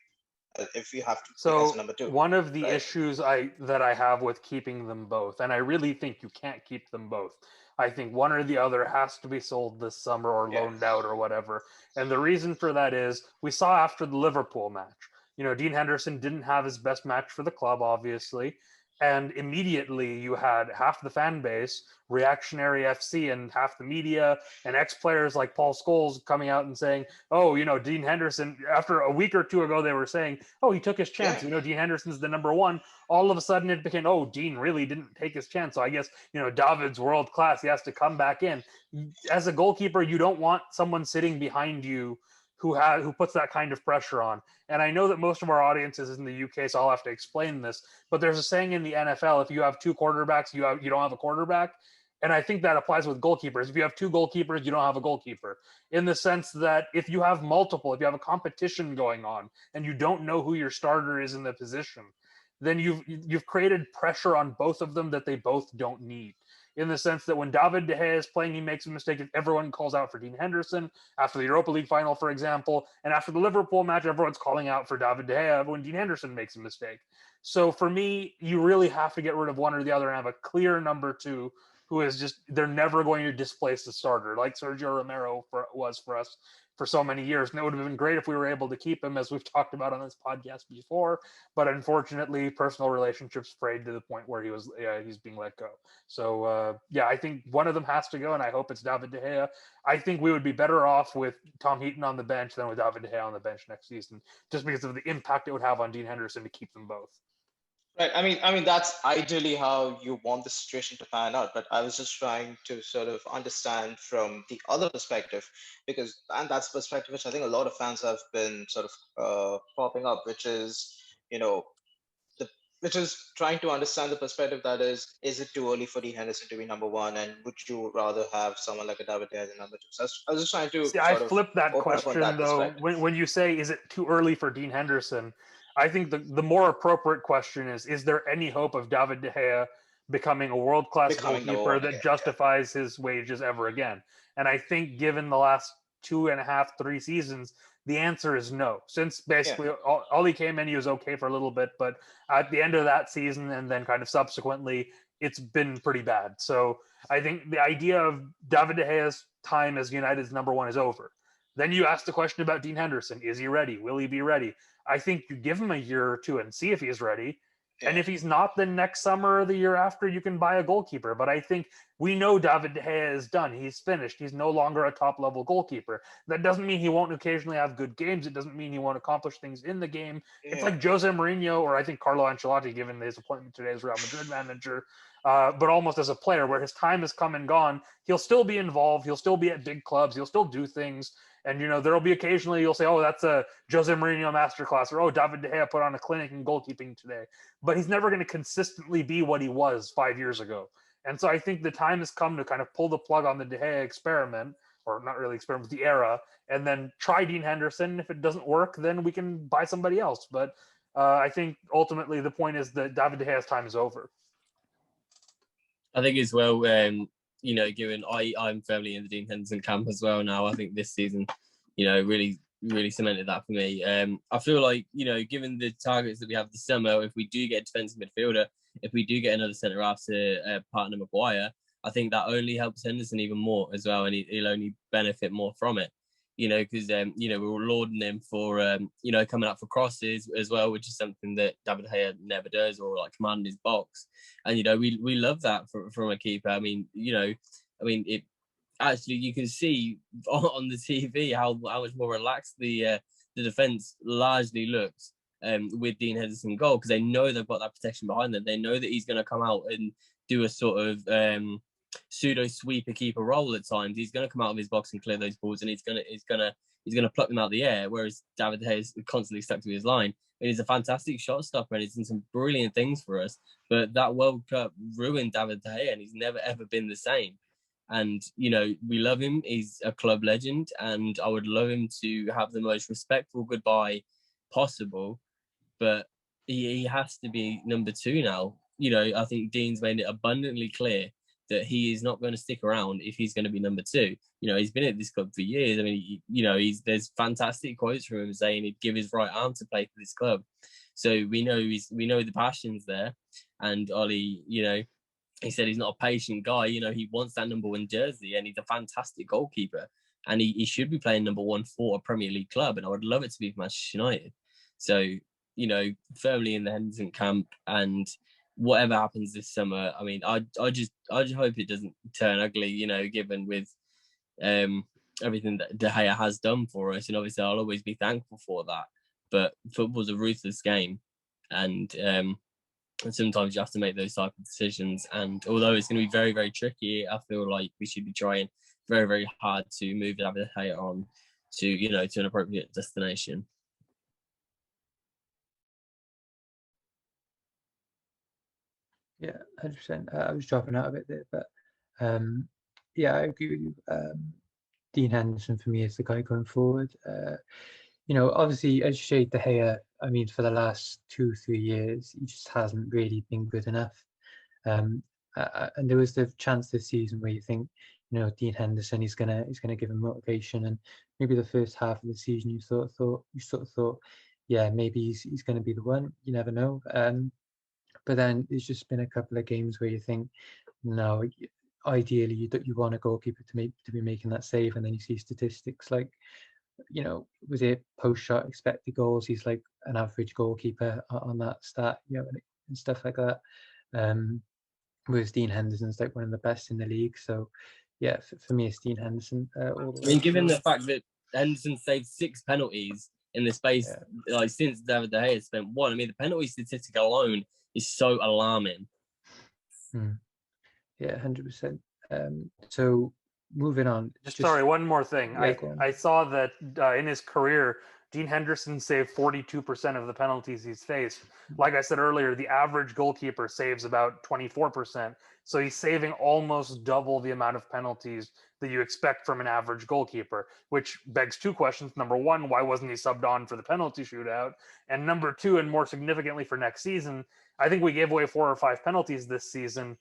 if you have to pick as a number two? One of the right? issues that I have with keeping them both, and I really think you can't keep them both. I think one or the other has to be sold this summer or loaned out or whatever. And the reason for that is we saw after the Liverpool match, Dean Henderson didn't have his best match for the club, obviously. And immediately you had half the fan base, reactionary FC, and half the media and ex-players like Paul Scholes coming out and saying, oh, Dean Henderson, after a week or two ago, they were saying, oh, he took his chance. Yeah. Dean Henderson's the number one. All of a sudden it became, oh, Dean really didn't take his chance. So I guess, David's world class. He has to come back in. As a goalkeeper, you don't want someone sitting behind you who puts that kind of pressure on. And I know that most of our audience is in the UK, so I'll have to explain this. But there's a saying in the NFL: if you have two quarterbacks, you don't have a quarterback. And I think that applies with goalkeepers. If you have two goalkeepers, you don't have a goalkeeper. In the sense that if you have a competition going on, and you don't know who your starter is in the position, then you've created pressure on both of them that they both don't need. In the sense that when David De Gea is playing, he makes a mistake. Everyone calls out for Dean Henderson after the Europa League final, for example. And after the Liverpool match, everyone's calling out for David De Gea when Dean Henderson makes a mistake. So for me, you really have to get rid of one or the other and have a clear number two who is just, they're never going to displace the starter, like Sergio Romero was for us for so many years. And it would have been great if we were able to keep him, as we've talked about on this podcast before. But unfortunately, personal relationships frayed to the point where he's being let go. So I think one of them has to go, and I hope it's David De Gea. I think we would be better off with Tom Heaton on the bench than with David De Gea on the bench next season, just because of the impact it would have on Dean Henderson to keep them both. Right. I mean that's ideally how you want the situation to pan out. But I was just trying to sort of understand from the other perspective, and that's the perspective which I think a lot of fans have been sort of popping up, which is trying to understand the perspective that is it too early for Dean Henderson to be number one, and would you rather have someone like a David De Gea as number two? So I was just trying to. I flipped that question though. When you say is it too early for Dean Henderson, I think the more appropriate question is there any hope of David De Gea becoming a world-class goalkeeper that justifies his wages ever again? And I think given the last 2.5, 3 seasons, the answer is no. Since basically all he came in, he was okay for a little bit, but at the end of that season and then kind of subsequently, it's been pretty bad. So I think the idea of David De Gea's time as United's number one is over. Then you ask the question about Dean Henderson. Is he ready? Will he be ready? I think you give him a year or two and see if he's ready. Yeah. And if he's not, then next summer or the year after, you can buy a goalkeeper. But I think we know David De Gea is done. He's finished. He's no longer a top-level goalkeeper. That doesn't mean he won't occasionally have good games. It doesn't mean he won't accomplish things in the game. Yeah. It's like Jose Mourinho, or I think Carlo Ancelotti, given his appointment today as Real Madrid manager, but almost as a player, where his time has come and gone. He'll still be involved. He'll still be at big clubs. He'll still do things. And, there'll be occasionally you'll say, oh, that's a Jose Mourinho masterclass, or, oh, David De Gea put on a clinic in goalkeeping today. But he's never going to consistently be what he was 5 years ago. And so I think the time has come to kind of pull the plug on the De Gea experiment, or not really experiment, the era, and then try Dean Henderson. If it doesn't work, then we can buy somebody else. But I think ultimately the point is that David De Gea's time is over. I think as well, given I'm firmly in the Dean Henderson camp as well now. I think this season, really cemented that for me. I feel like, given the targets that we have this summer, if we do get a defensive midfielder, if we do get another centre half to partner Maguire, I think that only helps Henderson even more as well, and he'll only benefit more from it. Because we were lauding him for coming up for crosses as well, which is something that David De Gea never does, or like commanding his box. And we love that from a keeper. It actually, you can see on the TV how much more relaxed the defense largely looks with Dean Henderson goal, because they know they've got that protection behind them. They know that he's going to come out and do a sort of pseudo sweeper keeper role at times. He's going to come out of his box and clear those balls, and he's going to pluck them out of the air. Whereas David De Gea is constantly stuck to his line. And he's a fantastic shot stopper, and he's done some brilliant things for us. But that World Cup ruined David De Gea, and he's never ever been the same. And we love him. He's a club legend, and I would love him to have the most respectful goodbye possible. But he has to be number two now. I think Dean's made it abundantly clear that he is not going to stick around if he's going to be number two. He's been at this club for years. I mean, there's fantastic quotes from him saying he'd give his right arm to play for this club. So we know the passion's there. And Ollie, he said he's not a patient guy. He wants that number one jersey, and he's a fantastic goalkeeper. And he should be playing number one for a Premier League club. And I would love it to be for Manchester United. So, firmly in the Henderson camp, and whatever happens this summer, I mean, I just hope it doesn't turn ugly, given with everything that De Gea has done for us. And obviously I'll always be thankful for that. But football's a ruthless game, and sometimes you have to make those type of decisions. And although it's going to be very, very tricky, I feel like we should be trying very, very hard to move David De Gea on to, to an appropriate destination. Yeah, 100%. I was dropping out of it there, but yeah, I agree with you. Dean Henderson for me is the guy going forward. Obviously, as you say, De Gea, I mean, for the last 2-3 years, he just hasn't really been good enough. And there was the chance this season where you think, Dean Henderson, he's gonna give him motivation, and maybe the first half of the season you sort of thought, yeah, maybe he's going to be the one. You never know. But then there's just been a couple of games where you think, no, ideally you want a goalkeeper to be making that save, and then you see statistics like, was it post-shot expected goals? He's like an average goalkeeper on that stat, and stuff like that. Whereas Dean Henderson's like one of the best in the league. So, yeah, for me, it's Dean Henderson. Given the fact that Henderson saved 6 penalties in the space, like since David De Gea spent 1, I mean, the penalty statistic alone is so alarming. Yeah, 100%. So moving on. Sorry, one more thing. Yeah, I saw that in his career, Dean Henderson saved 42% of the penalties he's faced. Like I said earlier, the average goalkeeper saves about 24%. So he's saving almost double the amount of penalties that you expect from an average goalkeeper, which begs 2 questions. Number 1, why wasn't he subbed on for the penalty shootout? And number 2, and more significantly for next season, I think we gave away 4 or 5 penalties this season.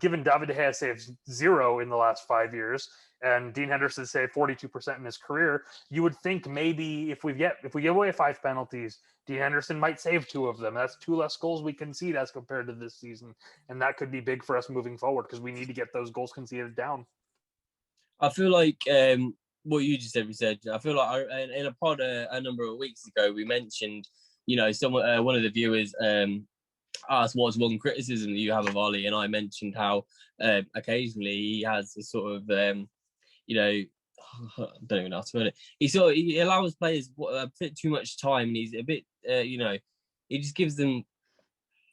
Given David De Gea saved 0 in the last 5 years, and Dean Henderson saved 42% in his career, you would think maybe if we give away 5 penalties, Dean Henderson might save 2 of them. That's 2 less goals we concede as compared to this season, and that could be big for us moving forward because we need to get those goals conceded down. I feel like what you just said. I feel like in a pod a number of weeks ago, we mentioned, someone, one of the viewers asked what's one criticism that you have of Ollie, and I mentioned how occasionally he has this sort of, I don't even know how to put it. He allows players a bit too much time, and he's a bit, he just gives them,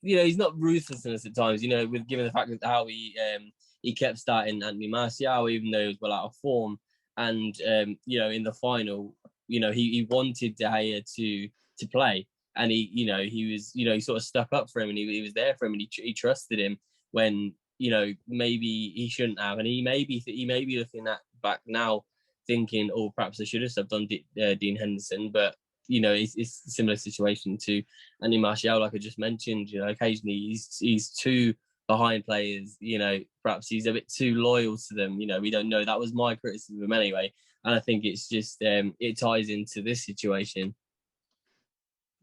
he's not ruthlessness at times. With given the fact that how he kept starting Anthony Martial even though he was well out of form, and in the final, he wanted De Gea to play. And he was, he sort of stuck up for him, and he was there for him, and he trusted him when, maybe he shouldn't have. And he may be looking back now thinking, oh, perhaps I should have subbed on Dean Henderson. But, it's a similar situation to Andy Martial, like I just mentioned. Occasionally he's too behind players, perhaps he's a bit too loyal to them. We don't know. That was my criticism of him anyway. And I think it's just, it ties into this situation.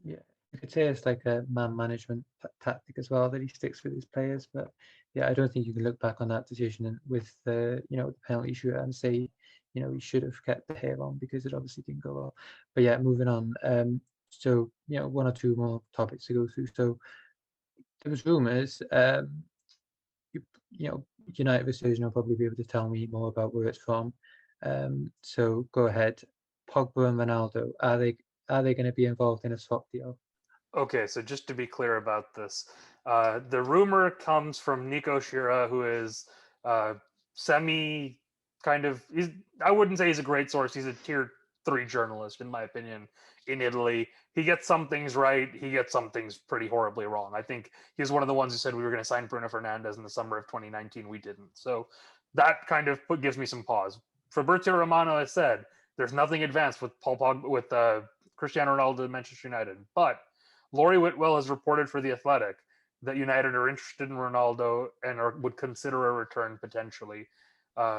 Yeah, you could say it's like a man management tactic as well, that he sticks with his players. But yeah, I don't think you can look back on that decision with the penalty shootout and say, he should have kept the hair on, because it obviously didn't go well. But yeah, moving on. So 1 or 2 more topics to go through. So there was rumours. United Versus will probably be able to tell me more about where it's from. So go ahead. Pogba and Ronaldo, are they going to be involved in a swap deal? Okay, so just to be clear about this, the rumor comes from Nico Schira, who is semi kind of. I wouldn't say he's a great source. He's a tier 3 journalist, in my opinion, in Italy. He gets some things right. He gets some things pretty horribly wrong. I think he's one of the ones who said we were going to sign Bruno Fernandes in the summer of 2019. We didn't. So that kind of gives me some pause. Fabrizio Romano has said there's nothing advanced with Paul Pogba, with Cristiano Ronaldo at Manchester United, but Laurie Whitwell has reported for The Athletic that United are interested in Ronaldo and would consider a return potentially.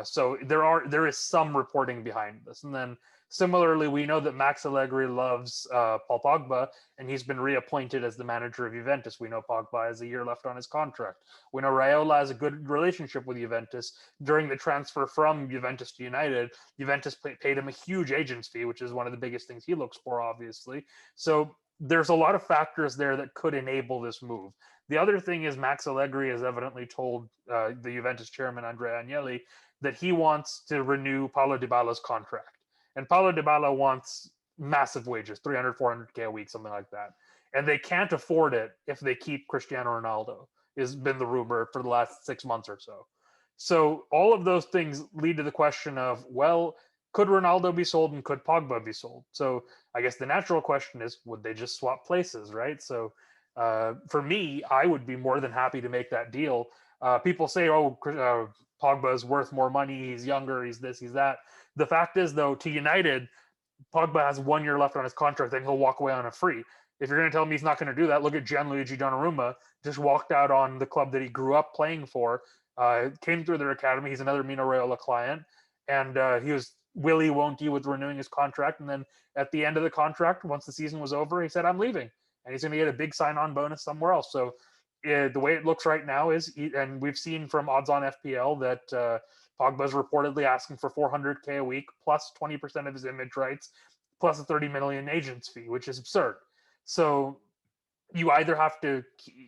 So there is some reporting behind this. And then similarly, we know that Max Allegri loves Paul Pogba, and he's been reappointed as the manager of Juventus. We know Pogba has a year left on his contract. We know Raiola has a good relationship with Juventus. During the transfer from Juventus to United, Juventus paid him a huge agent's fee, which is one of the biggest things he looks for, obviously. So there's a lot of factors there that could enable this move. The other thing is Max Allegri has evidently told the Juventus chairman, Andrea Agnelli, that he wants to renew Paulo Dybala's contract. And Paulo Dybala wants massive wages, 300, 400K a week, something like that. And they can't afford it if they keep Cristiano Ronaldo, has been the rumor for the last 6 months or so. So all of those things lead to the question of, well, could Ronaldo be sold and could Pogba be sold? So I guess the natural question is, would they just swap places, right? So for me, I would be more than happy to make that deal. People say, Pogba is worth more money. He's younger. He's this, he's that. The fact is, though, to United, Pogba has 1 year left on his contract, then he'll walk away on a free. If you're going to tell me he's not going to do that, look at Gianluigi Donnarumma. Just walked out on the club that he grew up playing for, came through their academy. He's another Mino Raiola client. And he was willy won't he with renewing his contract. And then at the end of the contract, once the season was over, he said, I'm leaving. And he's going to get a big sign-on bonus somewhere else. So the way it looks right now is, and we've seen from odds on FPL that Pogba's reportedly asking for 400K a week, plus 20% of his image rights, plus a 30 million agent's fee, which is absurd. So you either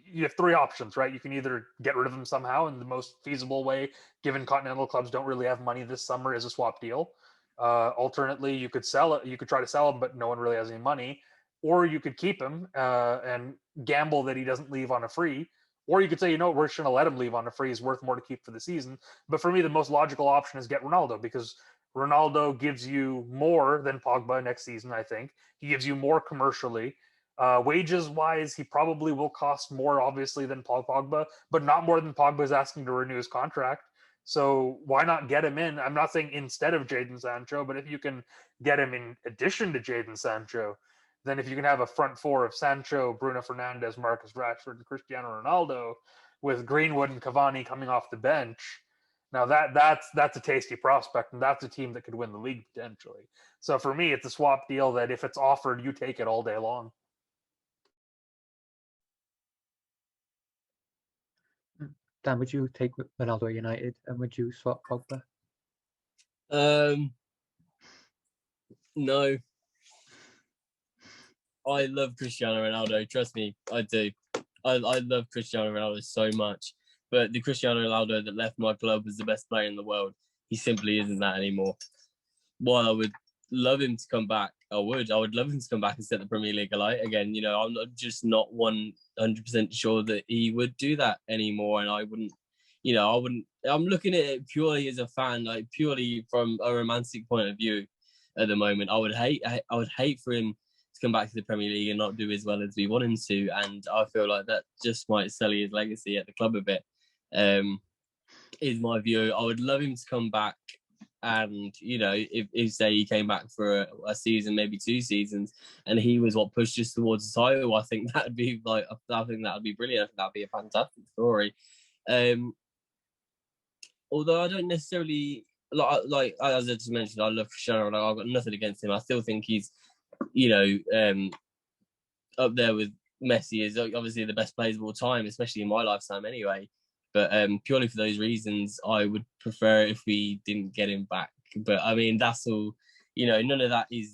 you have 3 options, right? You can either get rid of him somehow, and the most feasible way, given continental clubs don't really have money this summer, is a swap deal. Alternately, you could sell it. You could try to sell him, but no one really has any money. Or you could keep him and gamble that he doesn't leave on a free. Or you could say, we're just going to let him leave on a free. He's worth more to keep for the season. But for me, the most logical option is get Ronaldo, because Ronaldo gives you more than Pogba next season, I think. He gives you more commercially. Wages-wise, he probably will cost more, obviously, than Paul Pogba, but not more than Pogba is asking to renew his contract. So why not get him in? I'm not saying instead of Jadon Sancho, but if you can get him in addition to Jadon Sancho, then if you can have a front 4 of Sancho, Bruno Fernandes, Marcus Rashford, and Cristiano Ronaldo, with Greenwood and Cavani coming off the bench. Now that's a tasty prospect, and that's a team that could win the league potentially. So for me, it's a swap deal that if it's offered, you take it all day long. Dan, would you take Ronaldo at United, and would you swap Pogba? No. I love Cristiano Ronaldo. Trust me, I do. I love Cristiano Ronaldo so much. But the Cristiano Ronaldo that left my club was the best player in the world. He simply isn't that anymore. While I would love him to come back, I would love him to come back and set the Premier League alight again. You know, I'm just not 100% sure that he would do that anymore. And I wouldn't, I'm looking at it purely as a fan, like purely from a romantic point of view at the moment. I would hate for him to come back to the Premier League and not do as well as we want him to. And I feel like that just might sully his legacy at the club a bit. Is my view. I would love him to come back, and if say he came back for a season, maybe 2 seasons, and he was what pushed us towards the title, I think that'd be brilliant. I think that'd be a fantastic story. Although I don't necessarily like as I just mentioned, I love Cristiano Ronaldo. I've got nothing against him. I still think he's up there with Messi is obviously the best players of all time, especially in my lifetime anyway. But purely for those reasons, I would prefer if we didn't get him back. But I mean, that's all, none of that is,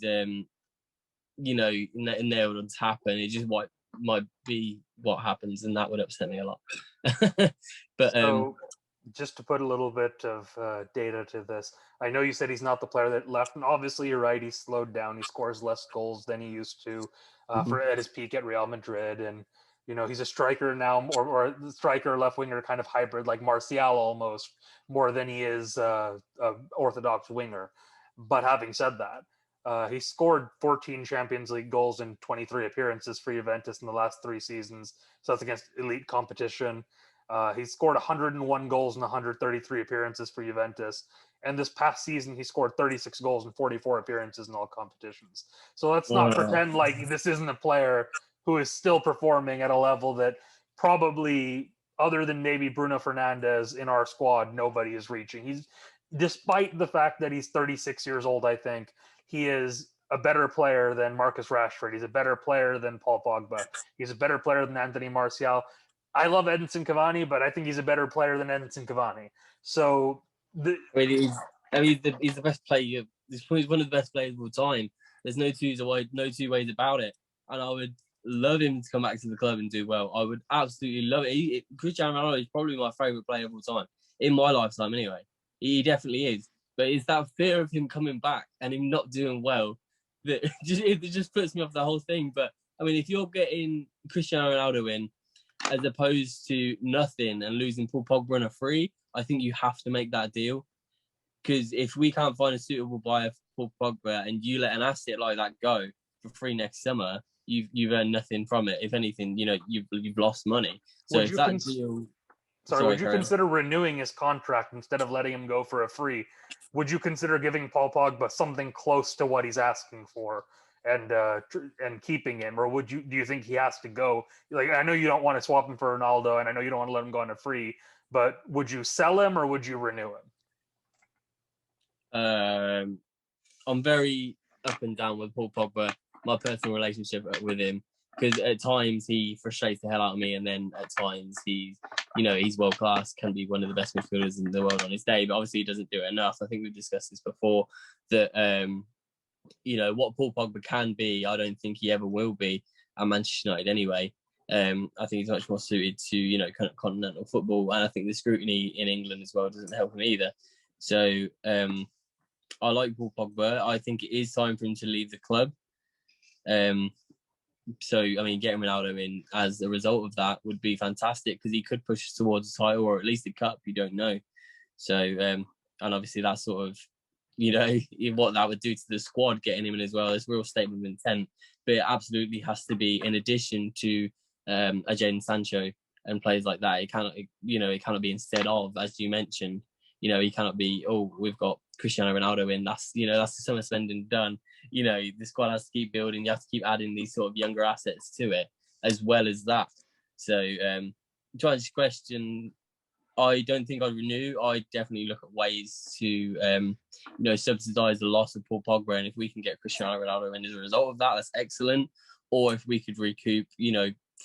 nailed on tap, and it just might be what happens, and that would upset me a lot. But so, just to put a little bit of data to this, I know you said he's not the player that left, and obviously you're right. He's slowed down. He scores less goals than he used to at his peak at Real Madrid, and he's a striker now, or striker left winger kind of hybrid, like Martial almost, more than he is a orthodox winger. But having said that, he scored 14 Champions League goals in 23 appearances for Juventus in the last 3 seasons. So that's against elite competition. He scored 101 goals in 133 appearances for Juventus. And this past season, he scored 36 goals in 44 appearances in all competitions. So let's not pretend like this isn't a player who is still performing at a level that probably, other than maybe Bruno Fernandes in our squad, nobody is reaching. He's, despite the fact that he's 36 years old, I think, he is a better player than Marcus Rashford. He's a better player than Paul Pogba. He's a better player than Anthony Martial. I love Edinson Cavani, but I think he's a better player than Edinson Cavani. So, he's the best player. He's one of the best players of all time. There's no two ways about it. And I would love him to come back to the club and do well. I would absolutely love it. Cristiano Ronaldo is probably my favourite player of all time, in my lifetime anyway. He definitely is. But it's that fear of him coming back and him not doing well that it just puts me off the whole thing. But, I mean, if you're getting Cristiano Ronaldo in as opposed to nothing and losing Paul Pogba on a free, I think you have to make that deal. Because if we can't find a suitable buyer for Paul Pogba and you let an asset like that go for free next summer, you've earned nothing from it. If anything, you've lost money. So if that deal... would you consider renewing his contract instead of letting him go for a free? Would you consider giving Paul Pogba something close to what he's asking for and keeping him, or do you think he has to go? Like, I know you don't want to swap him for Ronaldo, and I know you don't want to let him go on a free, but would you sell him or would you renew him? I'm very up and down with Paul Pogba. My personal relationship with him, because at times he frustrates the hell out of me, and then at times he's world class, can be one of the best midfielders in the world on his day, but obviously he doesn't do it enough. I think we've discussed this before, that what Paul Pogba can be, I don't think he ever will be at Manchester United anyway. I think he's much more suited to continental football, and I think the scrutiny in England as well doesn't help him either. So I like Paul Pogba. I think it is time for him to leave the club. So, I mean, getting Ronaldo in as a result of that would be fantastic, because he could push us towards a title or at least a cup. You don't know. So, and obviously that sort of, what that would do to the squad, getting him in as well, is a real statement of intent. But it absolutely has to be in addition to a Jadon Sancho and players like that. It cannot be instead of, as you mentioned. He cannot be, we've got Cristiano Ronaldo in. That's the summer spending done. The squad has to keep building. You have to keep adding these sort of younger assets to it as well as that. So, to answer your question, I don't think I'd renew. I'd definitely look at ways to, subsidise the loss of Paul Pogba. And if we can get Cristiano Ronaldo in as a result of that, that's excellent. Or if we could recoup,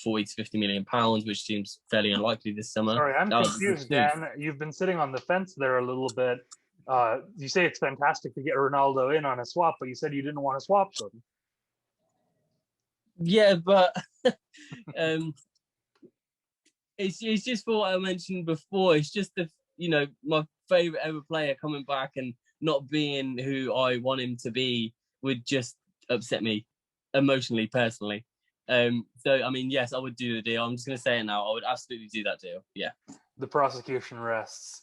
40 to 50 million pounds, which seems fairly unlikely this summer. Sorry, I'm confused, Dan. You've been sitting on the fence there a little bit. You say it's fantastic to get Ronaldo in on a swap, but you said you didn't want to swap them. Yeah, but it's just for what I mentioned before. It's just my favourite ever player coming back and not being who I want him to be would just upset me emotionally, personally. So, I mean, yes, I would do the deal. I'm just going to say it now. I would absolutely do that deal. Yeah. The prosecution rests.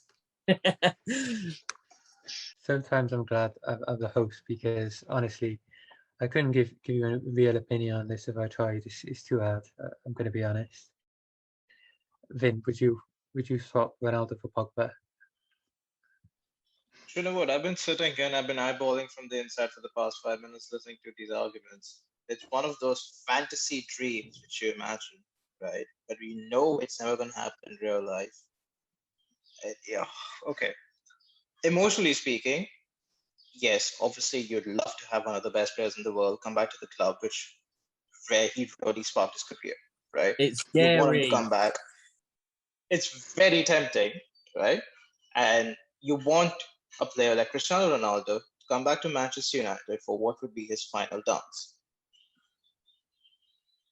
Sometimes I'm glad I'm the host because honestly, I couldn't give you a real opinion on this if I tried. It's too hard. I'm going to be honest. Vin, would you swap Ronaldo for Pogba? You know what? I've been sitting here and I've been eyeballing from the inside for the past 5 minutes listening to these arguments. It's one of those fantasy dreams which you imagine, right? But we know it's never going to happen in real life. Okay. Emotionally speaking, yes, obviously you'd love to have one of the best players in the world come back to the club, where he really sparked his career, right? It's scary. You want him to come back. It's very tempting, right? And you want a player like Cristiano Ronaldo to come back to Manchester United for what would be his final dance.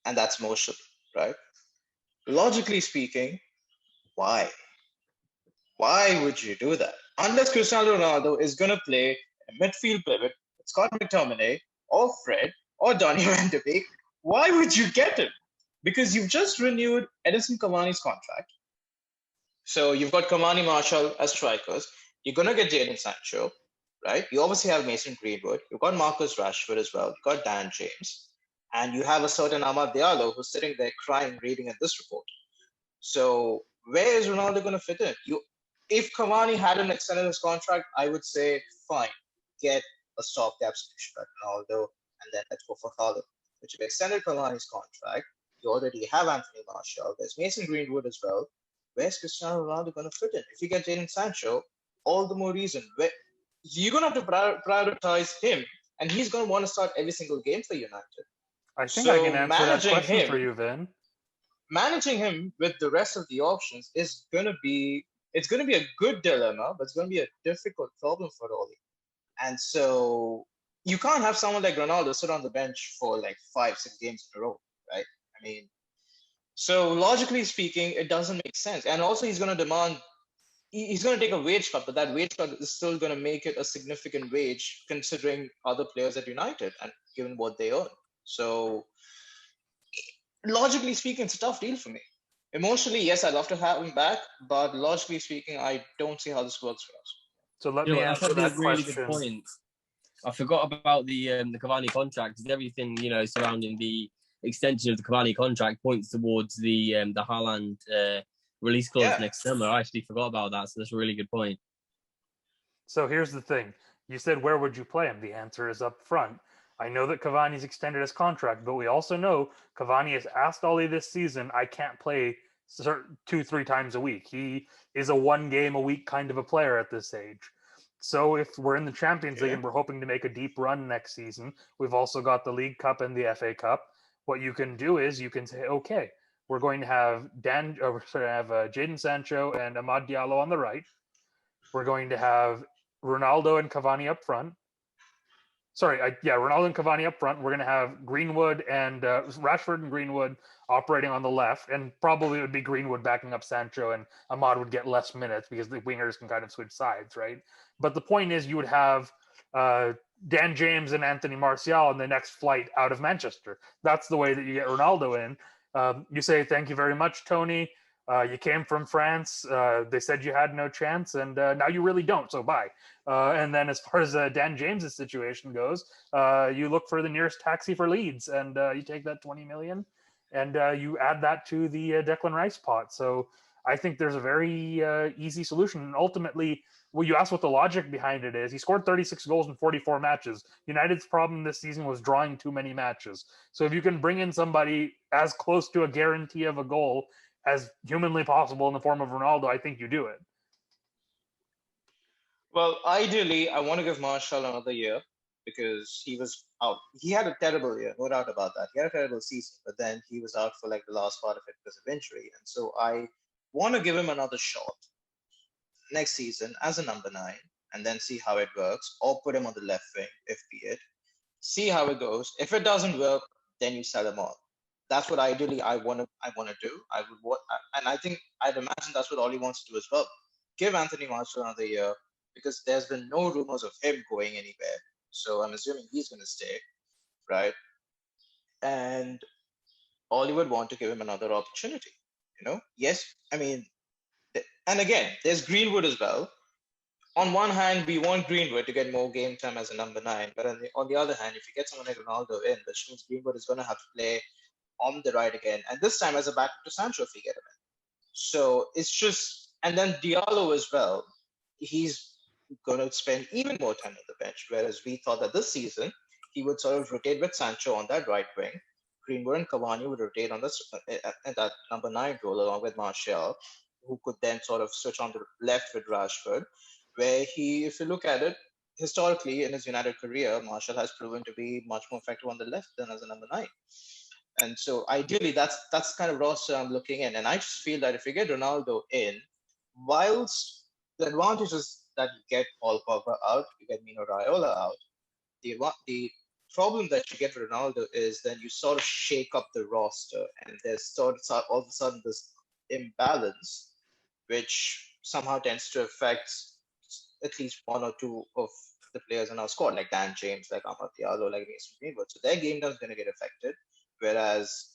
And that's emotional, right? Logically speaking, why? Why would you do that? Unless Cristiano Ronaldo is going to play a midfield pivot with Scott McTominay or Fred or Donny van de Beek, why would you get him? Because you've just renewed Edinson Cavani's contract. So you've got Cavani, Martial as strikers. You're going to get Jadon Sancho, right? You obviously have Mason Greenwood. You've got Marcus Rashford as well. You've got Dan James. And you have a certain Amad Diallo who's sitting there crying, reading at this report. So where is Ronaldo going to fit in? If Cavani hadn't extended his contract, I would say, fine, get a stopgap solution at Ronaldo, and then let's go for Haaland. But you've extended Cavani's contract. You already have Anthony Martial. There's Mason Greenwood as well. Where's Cristiano Ronaldo going to fit in? If you get Jadon Sancho, all the more reason. You're going to have to prioritize him, and he's going to want to start every single game for United. I think I can answer that question for you, Vin. Managing him with the rest of the options is going to be a good dilemma, but it's going to be a difficult problem for Oli. And so you can't have someone like Ronaldo sit on the bench for like 5-6 games in a row, right? I mean, so logically speaking, it doesn't make sense. And also he's going to take a wage cut, but that wage cut is still going to make it a significant wage considering other players at United and given what they earn. So logically speaking, it's a tough deal for me. Emotionally, yes, I'd love to have him back, but logically speaking, I don't see how this works for us. So let me answer that really question. Good point. I forgot about the Cavani contract, because everything surrounding the extension of the Cavani contract points towards the Haaland release clause next summer. I actually forgot about that, so that's a really good point. So here's the thing. You said, where would you play him? The answer is up front. I know that Cavani's extended his contract, but we also know Cavani has asked Oli this season, I can't play 2-3 times a week. He is a 1 game a week kind of a player at this age. So if we're in the Champions League and we're hoping to make a deep run next season, we've also got the League Cup and the FA Cup. What you can do is you can say, okay, we're going to have Jadon Sancho and Amad Diallo on the right. We're going to have Ronaldo and Cavani up front. Ronaldo and Cavani up front. We're going to have Greenwood and Rashford and Greenwood operating on the left, and probably it would be Greenwood backing up Sancho, and Amad would get less minutes because the wingers can kind of switch sides, right? But the point is, you would have Dan James and Anthony Martial in the next flight out of Manchester. That's the way that you get Ronaldo in. You say, thank you very much, Tony. You came from France. They said you had no chance, and now you really don't, so bye. And then as far as Dan James's situation goes, you look for the nearest taxi for Leeds, and you take that 20 million, and you add that to the Declan Rice pot. So I think there's a very easy solution. And ultimately, well, you asked what the logic behind it is. He scored 36 goals in 44 matches. United's problem this season was drawing too many matches. So if you can bring in somebody as close to a guarantee of a goal as humanly possible in the form of Ronaldo, I think you do it. Well, ideally, I want to give Martial another year because he was out. He had a terrible year, no doubt about that. He had a terrible season, but then he was out for like the last part of it because of injury. And so I want to give him another shot next season as a number 9 and then see how it works, or put him on the left wing if be it. See how it goes. If it doesn't work, then you sell him on. That's what ideally I want to do. And I think I'd imagine that's what Ollie wants to do as well. Give Anthony Martial another year because there's been no rumors of him going anywhere. So I'm assuming he's going to stay, right? And Ollie would want to give him another opportunity. Yes, I mean, and again, there's Greenwood as well. On one hand, we want Greenwood to get more game time as a number 9, but on the other hand, if you get someone like Ronaldo in, which means Greenwood is going to have to play on the right again, and this time as a backup to Sancho if we get him in. So it's just, and then Diallo as well, he's going to spend even more time on the bench, whereas we thought that this season he would sort of rotate with Sancho on that right wing. Greenwood and Cavani would rotate on that number 9 role along with Martial, who could then sort of switch on the left with Rashford, where if you look at it, historically in his United career, Martial has proven to be much more effective on the left than as a number 9. And so ideally, that's kind of roster I'm looking in. And I just feel that if you get Ronaldo in, whilst the advantage is that you get Paul Pogba out, you get Mino Raiola out, the problem that you get with Ronaldo is then you sort of shake up the roster, and there's all of a sudden this imbalance, which somehow tends to affect at least one or two of the players in our squad, like Dan James, like Amad Diallo, like Mason Greenwood. So their game time is going to get affected. Whereas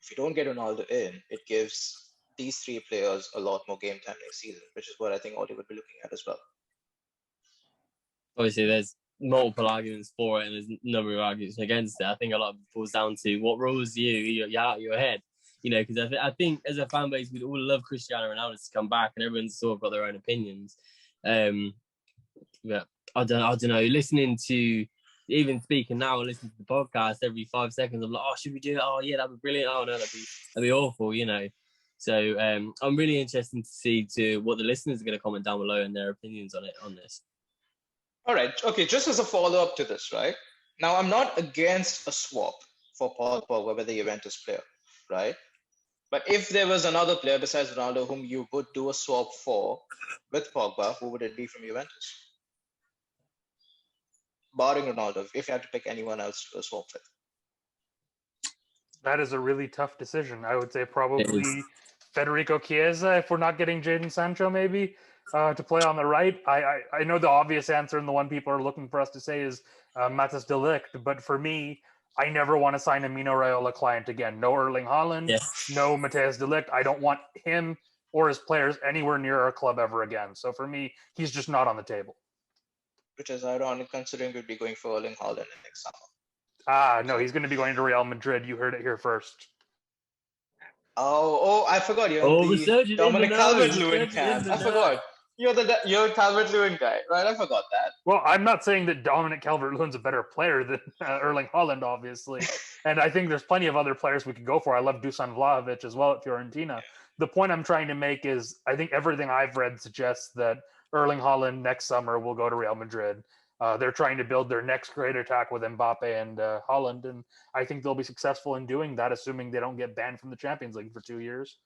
if you don't get Ronaldo in, it gives these 3 players a lot more game time next season, which is what I think Ollie would be looking at as well. Obviously, there's multiple arguments for it and there's a number of arguments against it. I think a lot of it falls down to what rules you're out of your head. Because I think as a fan base, we'd all love Cristiano Ronaldo to come back, and everyone's sort of got their own opinions. But I don't know. Listening to, even speaking now and listening to the podcast every 5 seconds, I'm like, oh, should we do it? Oh, yeah, that'd be brilliant. Oh, no, that'd be awful, So I'm really interested to see what the listeners are going to comment down below and their opinions on this. All right. Okay. Just as a follow-up to this, right? Now, I'm not against a swap for Paul Pogba with the Juventus player, right? But if there was another player besides Ronaldo whom you would do a swap for with Pogba, who would it be from Juventus? Barring Ronaldo, if you had to pick anyone else to swap with. That is a really tough decision. I would say probably Federico Chiesa, if we're not getting Jadon Sancho maybe to play on the right. I know the obvious answer and the one people are looking for us to say is Matas de Ligt, but for me, I never want to sign a Mino Raiola client again. No Erling Haaland, no Matthias de Ligt. I don't want him or his players anywhere near our club ever again. So for me, he's just not on the table. Which is ironic considering we'd be going for Erling Haaland next summer. No, he's going to be going to Real Madrid. You heard it here first. Oh, I forgot. You're the Dominic Calvert-Lewin camp. I forgot. You're a Calvert-Lewin guy, right? I forgot that. Well, I'm not saying that Dominic Calvert-Lewin's a better player than Erling Haaland, obviously. And I think there's plenty of other players we could go for. I love Dusan Vlahovic as well at Fiorentina. The point I'm trying to make is I think everything I've read suggests that Erling Haaland next summer will go to Real Madrid. They're trying to build their next great attack with Mbappe and Haaland, and I think they'll be successful in doing that, assuming they don't get banned from the Champions League for 2 years.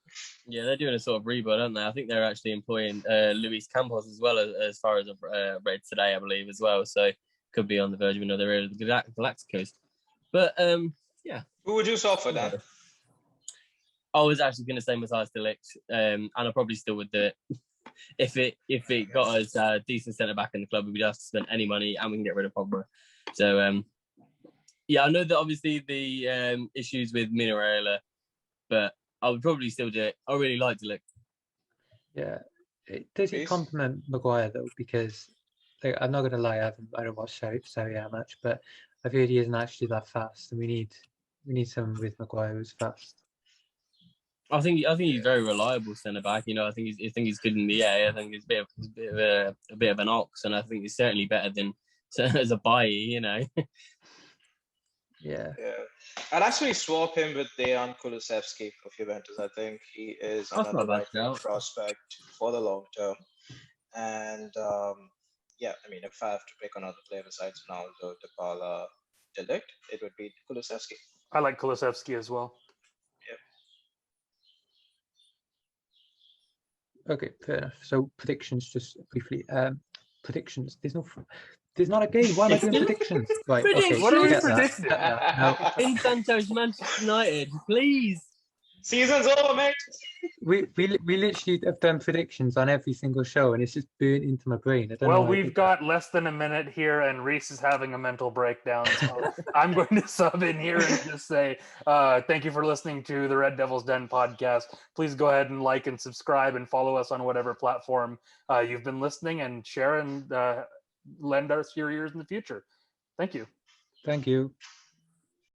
Yeah, they're doing a sort of rebuild, aren't they? I think they're actually employing Luis Campos as well, as far as I've read today, I believe, as well. So could be on the verge of another area of the Galacticos. But, yeah. Who would you swap for that? I was actually going to say Matthias de Ligt, and I probably still would do it. If it got us a decent centre back in the club, we'd have to spend any money and we can get rid of Pogba. So yeah, I know that obviously the issues with Mino Raiola, but I would probably still do it. I really like de Ligt. Yeah, does it complement Maguire though? Because I'm not going to lie, I don't watch Serie A much, but I've heard he isn't actually that fast, and we need someone with Maguire who's fast. I think he's very reliable centre back. I think he's good in the air. I think he's a bit of an ox, and I think he's certainly better than as a Bailly. Yeah. Yeah. I'd actually swap him with Dejan Kulusevski of Juventus. I think he is That's another not a bad right-wing shout. prospect for the long term. And yeah, I mean, if I have to pick another player besides Ronaldo, Dybala, De Ligt, it would be Kulusevski. I like Kulusevski as well. Okay, fair enough. So predictions, just briefly. Predictions. There's not a game. Why am I doing predictions? Right. Okay. What are we Forget that. predicting? No. In Santos, Manchester United, please. Season's over, mate. We literally have done predictions on every single show, and it's just burnt into my brain. I don't know Well, why I we've did got less than a minute here, and Reese is having a mental breakdown. So I'm going to sub in here and just say thank you for listening to the Red Devil's Den podcast. Please go ahead and like and subscribe and follow us on whatever platform you've been listening, and share and lend us your ears in the future. Thank you. Thank you.